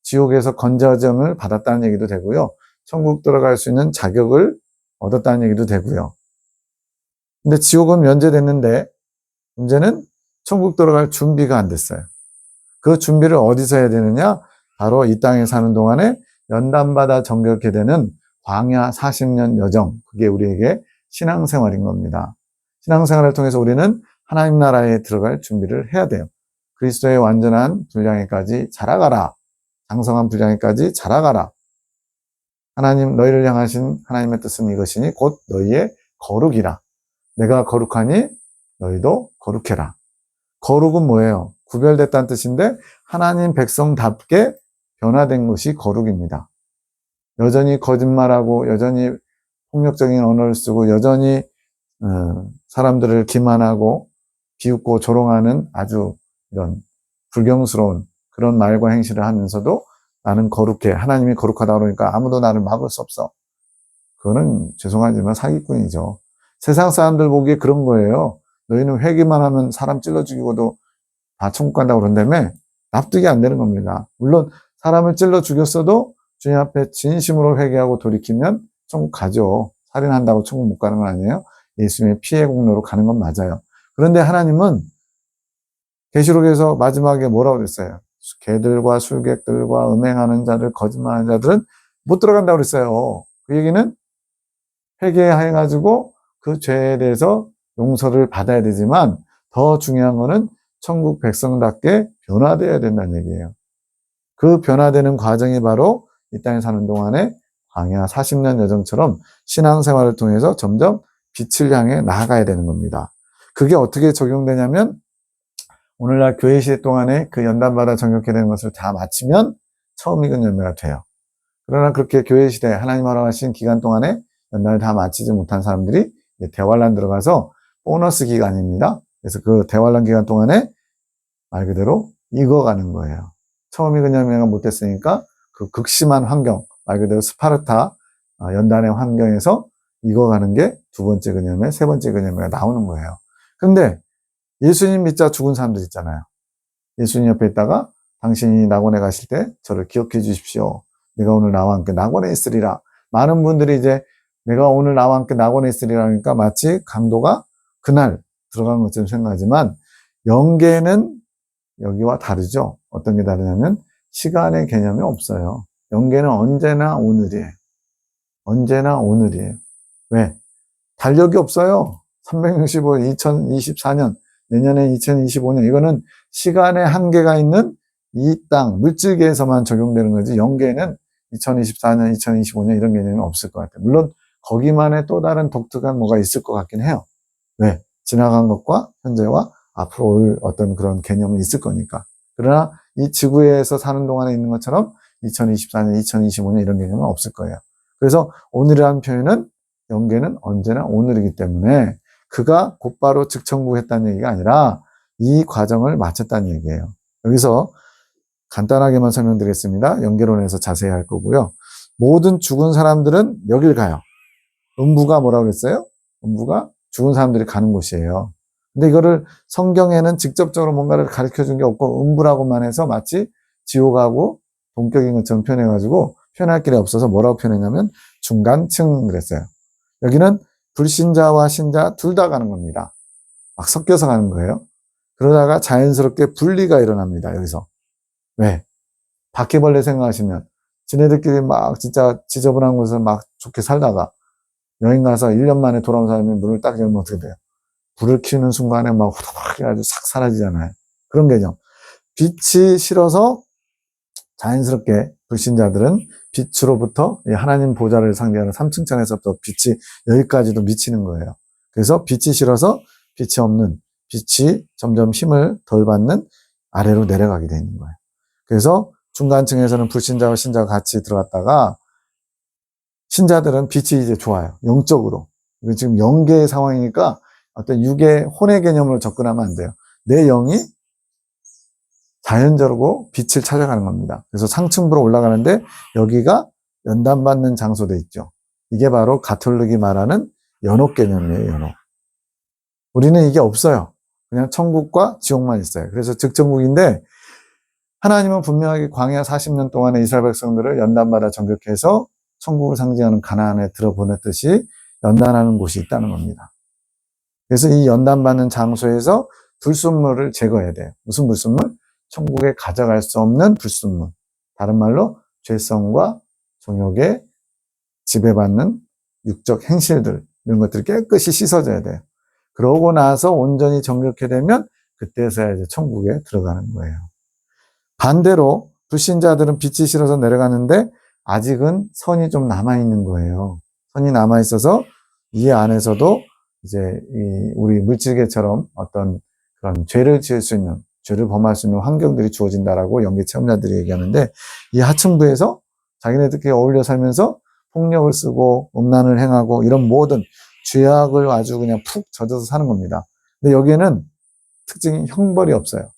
지옥에서 건져정을 받았다는 얘기도 되고요. 천국 들어갈 수 있는 자격을 얻었다는 얘기도 되고요. 근데 지옥은 면제됐는데 문제는 천국 들어갈 준비가 안 됐어요. 그 준비를 어디서 해야 되느냐? 바로 이 땅에 사는 동안에 연단받아 정결케 되는 광야 40년 여정, 그게 우리에게 신앙생활인 겁니다. 신앙생활을 통해서 우리는 하나님 나라에 들어갈 준비를 해야 돼요. 그리스도의 완전한 분량에까지 자라가라. 장성한 분량에까지 자라가라. 하나님 너희를 향하신 하나님의 뜻은 이것이니 곧 너희의 거룩이라. 내가 거룩하니 너희도 거룩해라. 거룩은 뭐예요? 구별됐다는 뜻인데 하나님 백성답게 변화된 것이 거룩입니다. 여전히 거짓말하고 여전히 폭력적인 언어를 쓰고 여전히 사람들을 기만하고 비웃고 조롱하는 아주 이런 불경스러운 그런 말과 행실을 하면서도 나는 거룩해. 하나님이 거룩하다 그러니까 아무도 나를 막을 수 없어. 그거는 죄송하지만 사기꾼이죠. 세상 사람들 보기에 그런 거예요. 너희는 회개만 하면 사람 찔러 죽이고도 다 천국 간다고 그런다며 납득이 안 되는 겁니다. 물론 사람을 찔러 죽였어도 주님 앞에 진심으로 회개하고 돌이키면 천국 가죠. 살인한다고 천국 못 가는 건 아니에요. 예수님의 피해 공로로 가는 건 맞아요. 그런데 하나님은 계시록에서 마지막에 뭐라고 그랬어요? 개들과 술객들과 음행하는 자들, 거짓말하는 자들은 못 들어간다고 그랬어요. 그 얘기는 회개해가지고 그 죄에 대해서 용서를 받아야 되지만 더 중요한 거는 천국 백성답게 변화되어야 된다는 얘기예요. 그 변화되는 과정이 바로 이 땅에 사는 동안에 광야 40년 여정처럼 신앙생활을 통해서 점점 빛을 향해 나아가야 되는 겁니다. 그게 어떻게 적용되냐면 오늘날 교회 시대 동안에 그 연단받아 정결케 되는 것을 다 마치면 처음 익은 열매가 돼요. 그러나 그렇게 교회 시대 하나님 허락하신 기간 동안에 연단을 다 마치지 못한 사람들이 대환란 들어가서 보너스 기간입니다. 그래서 그 대환란 기간 동안에 말 그대로 익어가는 거예요. 처음 익은 열매가 못 됐으니까 그 극심한 환경, 말 그대로 스파르타 연단의 환경에서 익어가는 게 두 번째 근열매, 세 번째 근열매가 나오는 거예요. 근데 예수님 믿자 죽은 사람들 있잖아요. 예수님 옆에 있다가 당신이 낙원에 가실 때 저를 기억해 주십시오. 내가 오늘 나와 함께 낙원에 있으리라. 많은 분들이 이제 내가 오늘 나와 함께 낙원에 있으리라 하니까 마치 강도가 그날 들어간 것처럼 생각하지만 영계는 여기와 다르죠. 어떤 게 다르냐면 시간의 개념이 없어요. 영계는 언제나 오늘이에요. 언제나 오늘이에요. 왜? 달력이 없어요. 365일 2024년, 내년에 2025년. 이거는 시간의 한계가 있는 이 땅, 물질계에서만 적용되는 거지 영계는 2024년, 2025년 이런 개념이 없을 것 같아요. 물론 거기만의 또 다른 독특한 뭐가 있을 것 같긴 해요. 왜? 지나간 것과 현재와 앞으로 올 어떤 그런 개념은 있을 거니까. 그러나 이 지구에서 사는 동안에 있는 것처럼 2024년, 2025년 이런 개념은 없을 거예요. 그래서 오늘이라는 표현은 영계는 언제나 오늘이기 때문에 그가 곧바로 즉천국했다는 얘기가 아니라 이 과정을 마쳤다는 얘기예요. 여기서 간단하게만 설명드리겠습니다. 영계론에서 자세히 할 거고요. 모든 죽은 사람들은 여길 가요. 음부가 뭐라고 그랬어요? 음부가 죽은 사람들이 가는 곳이에요. 근데 이거를 성경에는 직접적으로 뭔가를 가르쳐 준 게 없고 음부라고만 해서 마치 지옥하고 동격인 것처럼 표현해가지고 표현할 길이 없어서 뭐라고 표현했냐면 중간층 그랬어요. 여기는 불신자와 신자 둘 다 가는 겁니다. 막 섞여서 가는 거예요. 그러다가 자연스럽게 분리가 일어납니다. 여기서. 왜? 바퀴벌레 생각하시면 지네들끼리 막 진짜 지저분한 곳에서 막 좋게 살다가 여행 가서 1년 만에 돌아온 사람이 문을 딱 열면 어떻게 돼요? 불을 켜는 순간에 막 후다닥 해가지고 싹 사라지잖아요. 그런 개념. 빛이 싫어서 자연스럽게 불신자들은 빛으로부터 하나님 보좌를 상대하는 3층창에서부터 빛이 여기까지도 미치는 거예요. 그래서 빛이 싫어서 빛이 없는, 빛이 점점 힘을 덜 받는 아래로 내려가게 되는 거예요. 그래서 중간층에서는 불신자와 신자가 같이 들어갔다가 신자들은 빛이 이제 좋아요. 영적으로. 이거 지금 영계의 상황이니까 어떤 육의 혼의 개념으로 접근하면 안 돼요. 내 영이 자연적으로 빛을 찾아가는 겁니다. 그래서 상층부로 올라가는데 여기가 연단받는 장소도 있죠. 이게 바로 가톨릭이 말하는 연옥 개념이에요. 연옥. 우리는 이게 없어요. 그냥 천국과 지옥만 있어요. 그래서 즉천국인데 하나님은 분명하게 광야 40년 동안의 이스라엘 백성들을 연단받아 정결케 해서 천국을 상징하는 가나안에 들어보냈듯이 연단하는 곳이 있다는 겁니다. 그래서 이 연단받는 장소에서 불순물을 제거해야 돼요. 무슨 불순물? 천국에 가져갈 수 없는 불순물. 다른 말로 죄성과 정욕에 지배받는 육적 행실들, 이런 것들이 깨끗이 씻어져야 돼요. 그러고 나서 온전히 정결케 되면 그때서야 이제 천국에 들어가는 거예요. 반대로 불신자들은 빛이 싫어서 내려가는데 아직은 선이 좀 남아있는 거예요. 선이 남아있어서 이 안에서도 이제 우리 물질계처럼 어떤 그런 죄를 지을 수 있는, 죄를 범할 수 있는 환경들이 주어진다라고 영계 체험자들이 얘기하는데 이 하층부에서 자기네들끼리 어울려 살면서 폭력을 쓰고 음란을 행하고 이런 모든 죄악을 아주 그냥 푹 젖어서 사는 겁니다. 근데 여기에는 특징이 형벌이 없어요.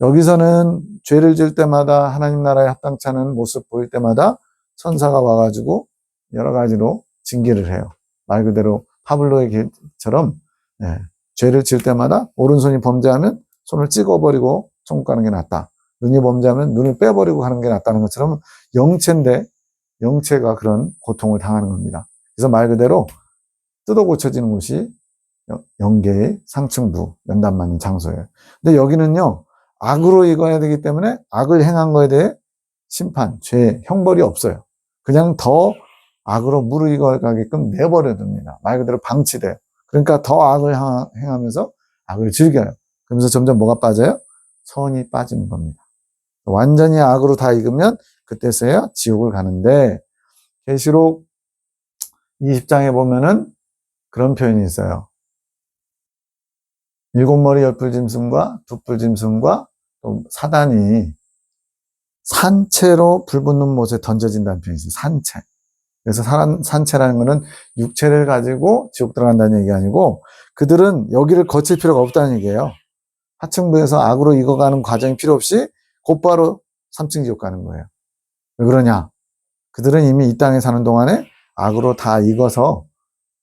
여기서는 죄를 지을 때마다 하나님 나라에 합당치 않은 모습 보일 때마다 천사가 와가지고 여러 가지로 징계를 해요. 말 그대로 파블로의 길처럼 죄를 지을 때마다 오른손이 범죄하면 손을 찍어버리고 천국 가는 게 낫다. 눈이 범죄하면 눈을 빼버리고 가는 게 낫다는 것처럼 영체인데 영체가 그런 고통을 당하는 겁니다. 그래서 말 그대로 뜯어 고쳐지는 곳이 영계의 상층부, 연단 맞는 장소예요. 근데 여기는요, 악으로 익어야 되기 때문에 악을 행한 거에 대해 심판, 죄, 형벌이 없어요. 그냥 더 악으로 무르익어가게끔 내버려 둡니다. 말 그대로 방치돼요. 그러니까 더 악을 행하면서 악을 즐겨요. 그러면서 점점 뭐가 빠져요? 선이 빠지는 겁니다. 완전히 악으로 다 익으면 그때서야 지옥을 가는데, 계시록 20장에 보면은 그런 표현이 있어요. 7머리 10뿔짐승과 2뿔짐승과 또 사단이 산채로 불붙는 못에 던져진다는 표현이 있어요. 산채. 그래서 산채라는 것은 육체를 가지고 지옥 들어간다는 얘기 아니고 그들은 여기를 거칠 필요가 없다는 얘기예요. 하층부에서 악으로 익어가는 과정이 필요 없이 곧바로 3층 지옥 가는 거예요. 왜 그러냐? 그들은 이미 이 땅에 사는 동안에 악으로 다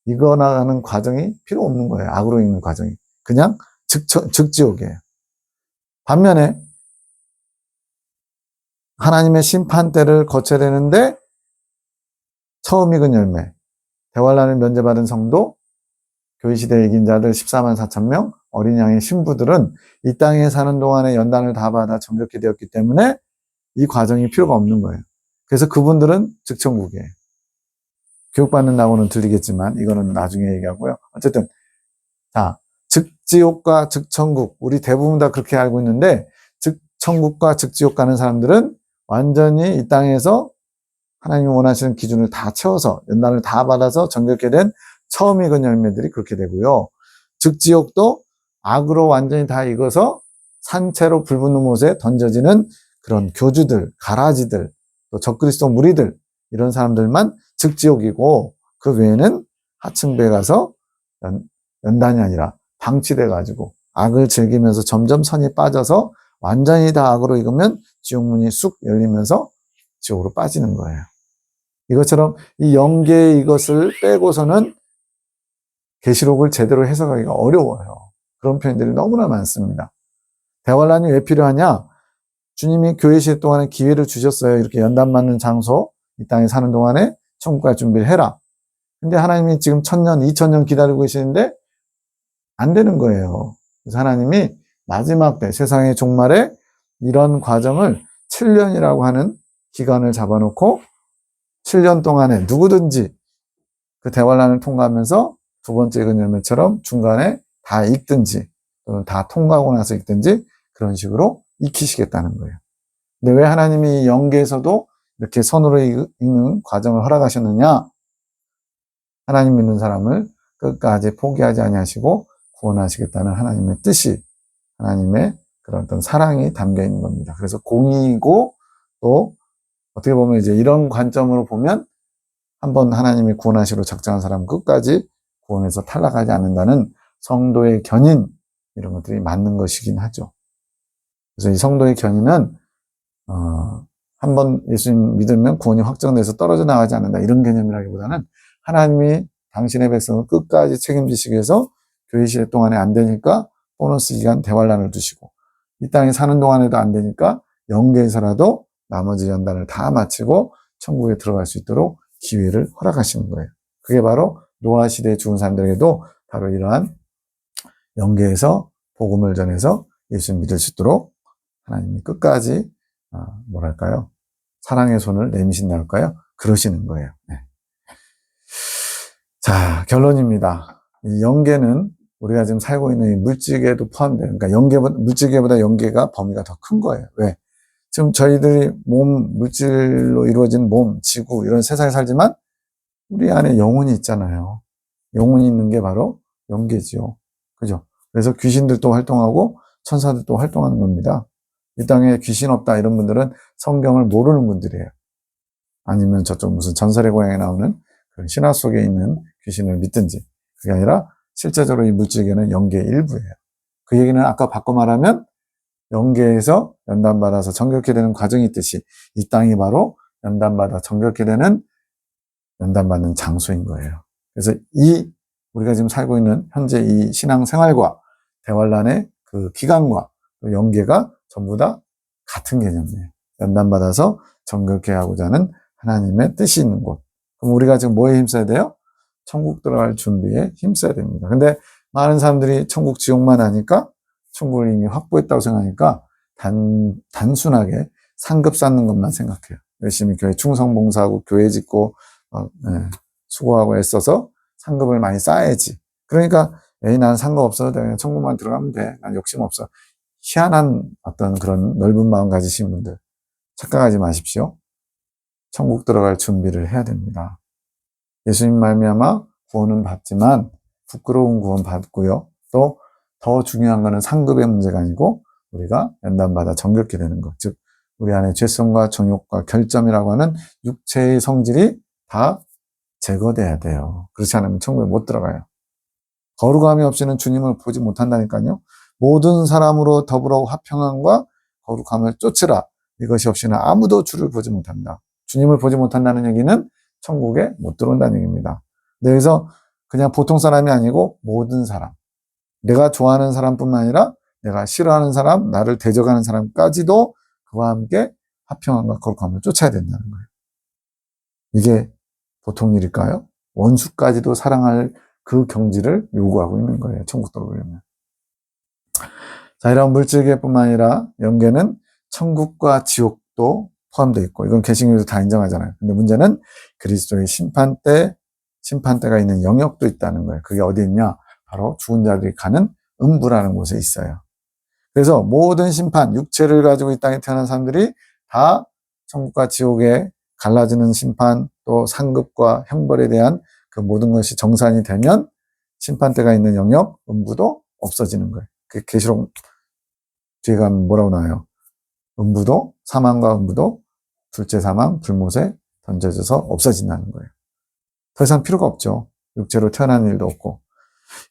익어나가는 과정이 필요 없는 거예요. 악으로 익는 과정이. 그냥 즉지옥이에요. 반면에 하나님의 심판 때를 거쳐야 되는데 처음 익은 열매, 대환란을 면제받은 성도, 교회시대에 이긴 자들 14만 4천 명, 어린 양의 신부들은 이 땅에 사는 동안에 연단을 다 받아 정결케 되었기 때문에 이 과정이 필요가 없는 거예요. 그래서 그분들은 즉천국이에요. 교육받는다고는 들리겠지만 이거는 나중에 얘기하고요. 어쨌든 자, 즉지옥과 즉천국, 우리 대부분 다 그렇게 알고 있는데 즉천국과 즉지옥 가는 사람들은 완전히 이 땅에서 하나님이 원하시는 기준을 다 채워서 연단을 다 받아서 정결케 된 처음 익은 열매들이 그렇게 되고요. 즉지옥도 악으로 완전히 다 익어서 산채로 불붙는 못에 던져지는 그런 교주들, 가라지들, 또 적그리스도 무리들 이런 사람들만 즉지옥이고 그 외에는 하층부에 가서 연단이 아니라 방치돼 가지고 악을 즐기면서 점점 선이 빠져서 완전히 다 악으로 익으면 지옥문이 쑥 열리면서 지옥으로 빠지는 거예요. 이것처럼 이 영계의 이것을 빼고서는 계시록을 제대로 해석하기가 어려워요. 그런 표현들이 너무나 많습니다. 대환란이 왜 필요하냐? 주님이 교회 시대 동안에 기회를 주셨어요. 이렇게 연단 맞는 장소, 이 땅에 사는 동안에 천국 갈 준비를 해라. 근데 하나님이 지금 1000년, 2000년 기다리고 계시는데 안 되는 거예요. 그래서 하나님이 마지막 때, 세상의 종말에 이런 과정을 7년이라고 하는 기간을 잡아놓고 7년 동안에 누구든지 그 대환란을 통과하면서 두 번째 익은 열매처럼 중간에 다 익든지 또는 다 통과하고 나서 익든지 그런 식으로 익히시겠다는 거예요. 근데 왜 하나님이 영계에서도 이렇게 선으로 익는 과정을 허락하셨느냐? 하나님 믿는 사람을 끝까지 포기하지 아니하시고 구원하시겠다는 하나님의 뜻이, 하나님의 그런 어떤 사랑이 담겨 있는 겁니다. 그래서 공의이고 또 어떻게 보면 이제 이런 관점으로 보면 한번 하나님이 구원하시러 작정한 사람은 끝까지 구원해서 탈락하지 않는다는 성도의 견인, 이런 것들이 맞는 것이긴 하죠. 그래서 이 성도의 견인은 한번 예수님 믿으면 구원이 확정돼서 떨어져 나가지 않는다, 이런 개념이라기보다는 하나님이 당신의 백성을 끝까지 책임지시기 위해서 교회 시대 동안에 안 되니까 보너스 기간 대환란을 두시고, 이 땅에 사는 동안에도 안 되니까 영계에서라도 나머지 연단을 다 마치고 천국에 들어갈 수 있도록 기회를 허락하시는 거예요. 그게 바로 노아 시대에 죽은 사람들에게도 바로 이러한 영계에서 복음을 전해서 예수 믿을 수 있도록 하나님이 끝까지 뭐랄까요? 사랑의 손을 내미신다 할까요? 그러시는 거예요. 네. 자, 결론입니다. 이 영계는 우리가 지금 살고 있는 이 물질계도 포함돼요. 그러니까 물질계보다 영계가 범위가 더 큰 거예요. 왜? 지금 저희들이 물질로 이루어진 몸, 지구, 이런 세상에 살지만 우리 안에 영혼이 있잖아요. 영혼이 있는 게 바로 영계지요. 그죠? 그래서 귀신들도 활동하고 천사들도 활동하는 겁니다. 이 땅에 귀신 없다 이런 분들은 성경을 모르는 분들이에요. 아니면 저쪽 무슨 전설의 고향에 나오는 그런 신화 속에 있는 귀신을 믿든지. 그게 아니라 실제적으로 이 물질계는 영계의 일부예요. 그 얘기는 아까 바꿔 말하면 영계에서 연단받아서 정결케 되는 과정이 있듯이 이 땅이 바로 연단받아 정결케 되는 연단받는 장소인 거예요. 그래서 우리가 지금 살고 있는 현재 이 신앙생활과 대환란의 그 기간과 영계가 전부 다 같은 개념이에요. 연단받아서 정결케 하고자 하는 하나님의 뜻이 있는 곳. 그럼 우리가 지금 뭐에 힘써야 돼요? 천국 들어갈 준비에 힘써야 됩니다. 근데 많은 사람들이 천국 지옥만 하니까 천국을 이미 확보했다고 생각하니까 단순하게 상급 쌓는 것만 생각해요. 열심히 교회 충성봉사하고 교회 짓고 수고하고 애써서 상급을 많이 쌓아야지. 그러니까 나는 상급 없어도 그냥 천국만 들어가면 돼. 난 욕심 없어. 희한한 어떤 그런 넓은 마음 가지신 분들 착각하지 마십시오. 천국 들어갈 준비를 해야 됩니다. 예수님 말미암아 구원은 받지만 부끄러운 구원 받고요. 또 더 중요한 것은 상급의 문제가 아니고 우리가 연단받아 정결케 되는 것. 즉 우리 안에 죄성과 정욕과 결점이라고 하는 육체의 성질이 다 제거돼야 돼요. 그렇지 않으면 천국에 못 들어가요. 거룩함이 없이는 주님을 보지 못한다니까요. 모든 사람으로 더불어 화평함과 거룩함을 쫓으라. 이것이 없이는 아무도 주를 보지 못한다. 주님을 보지 못한다는 얘기는 천국에 못 들어온다는 얘기입니다. 그래서 그냥 보통 사람이 아니고 모든 사람. 내가 좋아하는 사람뿐만 아니라 내가 싫어하는 사람, 나를 대적하는 사람까지도 그와 함께 화평함과 거룩함을 쫓아야 된다는 거예요. 이게 보통 일일까요? 원수까지도 사랑할 그 경지를 요구하고 있는 거예요. 천국 들어오려면. 자, 이런 물질계뿐만 아니라 영계는 천국과 지옥도 포함되어 있고 이건 개신교도 다 인정하잖아요. 근데 문제는 그리스도의 심판대가 있는 영역도 있다는 거예요. 그게 어디 있냐? 바로 죽은 자들이 가는 음부라는 곳에 있어요. 그래서 모든 심판, 육체를 가지고 이 땅에 태어난 사람들이 다 천국과 지옥에 갈라지는 심판, 또 상급과 형벌에 대한 그 모든 것이 정산이 되면 심판대가 있는 영역, 음부도 없어지는 거예요. 그 계시록 뒤에 가면 뭐라고 나와요? 음부도, 사망과 음부도 둘째 사망, 불못에 던져져서 없어진다는 거예요. 더 이상 필요가 없죠. 육체로 태어난 일도 없고.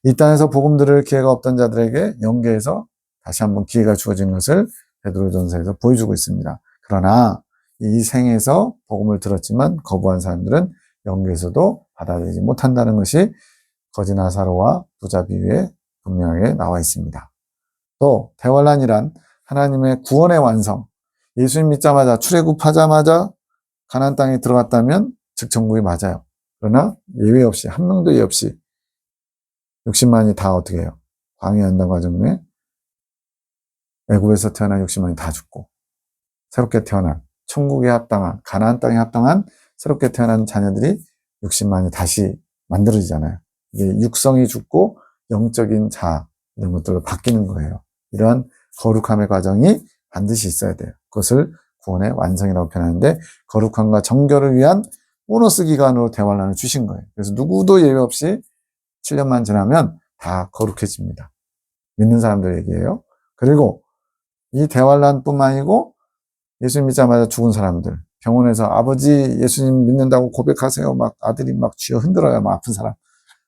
이 땅에서 복음 들을 기회가 없던 자들에게 영계에서 다시 한번 기회가 주어지는 것을 베드로전서에서 보여주고 있습니다. 그러나 이 생에서 복음을 들었지만 거부한 사람들은 영계에서도 받아들이지 못한다는 것이 거지 나사로와 부자 비유에 분명하게 나와 있습니다. 또 대환란이란 하나님의 구원의 완성, 예수님 믿자마자 출애굽하자마자 가나안 땅에 들어갔다면 즉 천국이 맞아요. 그러나 예외 없이 한 명도 예외 없이 60만이 다 어떻게 해요? 광야 연단 과정에 애굽에서 태어난 60만이 다 죽고 새롭게 태어난 천국에 합당한 가나안 땅에 합당한 새롭게 태어난 자녀들이 60만이 다시 만들어지잖아요. 이게 육성이 죽고 영적인 자 이런 것들로 바뀌는 거예요. 이러한 거룩함의 과정이 반드시 있어야 돼요. 그것을 구원의 완성이라고 표현하는데 거룩함과 정결을 위한 보너스 기간으로 대환란을 주신 거예요. 그래서 누구도 예외 없이 7년만 지나면 다 거룩해집니다. 믿는 사람들 얘기예요. 그리고 이 대환란뿐만 아니고 예수님 믿자마자 죽은 사람들, 병원에서 아버지 예수님 믿는다고 고백하세요. 막 아들이 막 쥐어 흔들어요. 막 아픈 사람.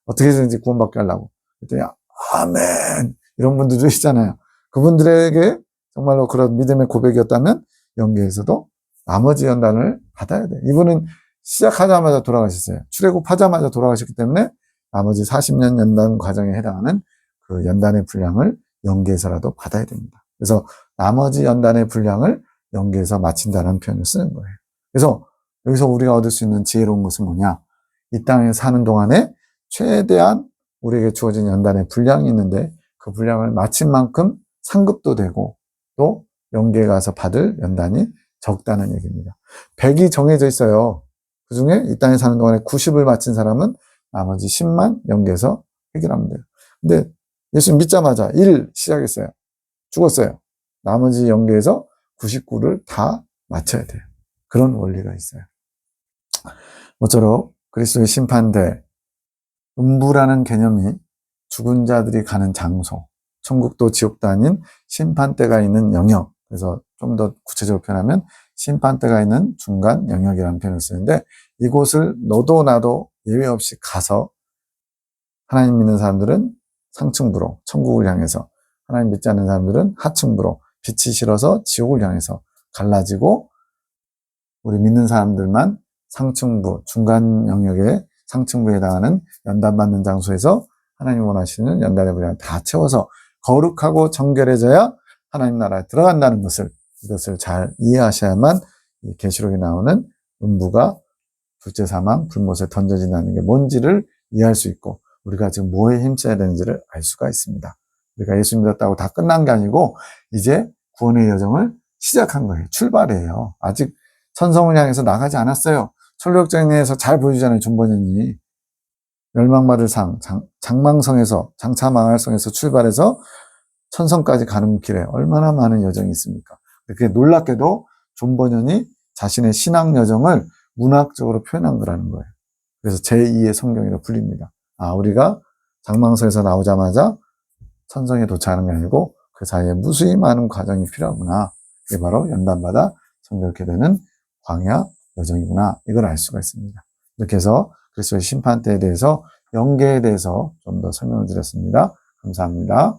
어떻게든지 구원받게 하려고. 그랬더니 아멘 이런 분들도 있잖아요. 그분들에게 정말로 그런 믿음의 고백이었다면 영계에서도 나머지 연단을 받아야 돼요. 이분은 시작하자마자 돌아가셨어요. 출애굽하자마자 돌아가셨기 때문에 나머지 40년 연단 과정에 해당하는 그 연단의 분량을 영계에서라도 받아야 됩니다. 그래서 나머지 연단의 분량을 영계에서 마친다는 표현을 쓰는 거예요. 그래서 여기서 우리가 얻을 수 있는 지혜로운 것은 뭐냐? 이 땅에 사는 동안에 최대한 우리에게 주어진 연단의 분량이 있는데 그 분량을 마친 만큼 상급도 되고 또 영계에 가서 받을 연단이 적다는 얘기입니다. 100이 정해져 있어요. 그 중에 이 땅에 사는 동안에 90을 마친 사람은 나머지 10만 영계에서 해결하면 돼요. 근데 예수 믿자마자 1 시작했어요. 죽었어요. 나머지 영계에서 99를 다 마쳐야 돼요. 그런 원리가 있어요. 모쪼록 그리스도의 심판대, 음부라는 개념이 죽은 자들이 가는 장소, 천국도 지옥도 아닌 심판대가 있는 영역, 그래서 좀 더 구체적으로 표현하면 심판대가 있는 중간 영역이라는 표현을 쓰는데 이곳을 너도 나도 예외 없이 가서 하나님 믿는 사람들은 상층부로 천국을 향해서 하나님 믿지 않는 사람들은 하층부로 빛이 싫어서 지옥을 향해서 갈라지고 우리 믿는 사람들만 상층부, 중간 영역의 상층부에 해당하는 연단받는 장소에서 하나님 원하시는 연단의 분량 다 채워서 거룩하고 정결해져야 하나님 나라에 들어간다는 것을 이것을 잘 이해하셔야만 계시록에 나오는 음부가 둘째 사망, 불못에 던져진다는 게 뭔지를 이해할 수 있고 우리가 지금 뭐에 힘써야 되는지를 알 수가 있습니다. 우리가 예수 믿었다고 다 끝난 게 아니고 이제 구원의 여정을 시작한 거예요. 출발이에요. 아직 천성을 향해서 나가지 않았어요. 철로역정에서 잘 보여주잖아요. 존버년이 멸망받을 상, 장망성에서 장차망할성에서 출발해서 천성까지 가는 길에 얼마나 많은 여정이 있습니까? 그게 놀랍게도 존버년이 자신의 신앙 여정을 문학적으로 표현한 거라는 거예요. 그래서 제2의 성경이라고 불립니다. 우리가 장망성에서 나오자마자 천성에 도착하는 게 아니고 그 사이에 무수히 많은 과정이 필요하구나. 그게 바로 연단받아 정결케 되는 광야 여정이구나. 이걸 알 수가 있습니다. 이렇게 해서 그리스도의 심판대에 대해서 연계에 대해서 좀 더 설명을 드렸습니다. 감사합니다.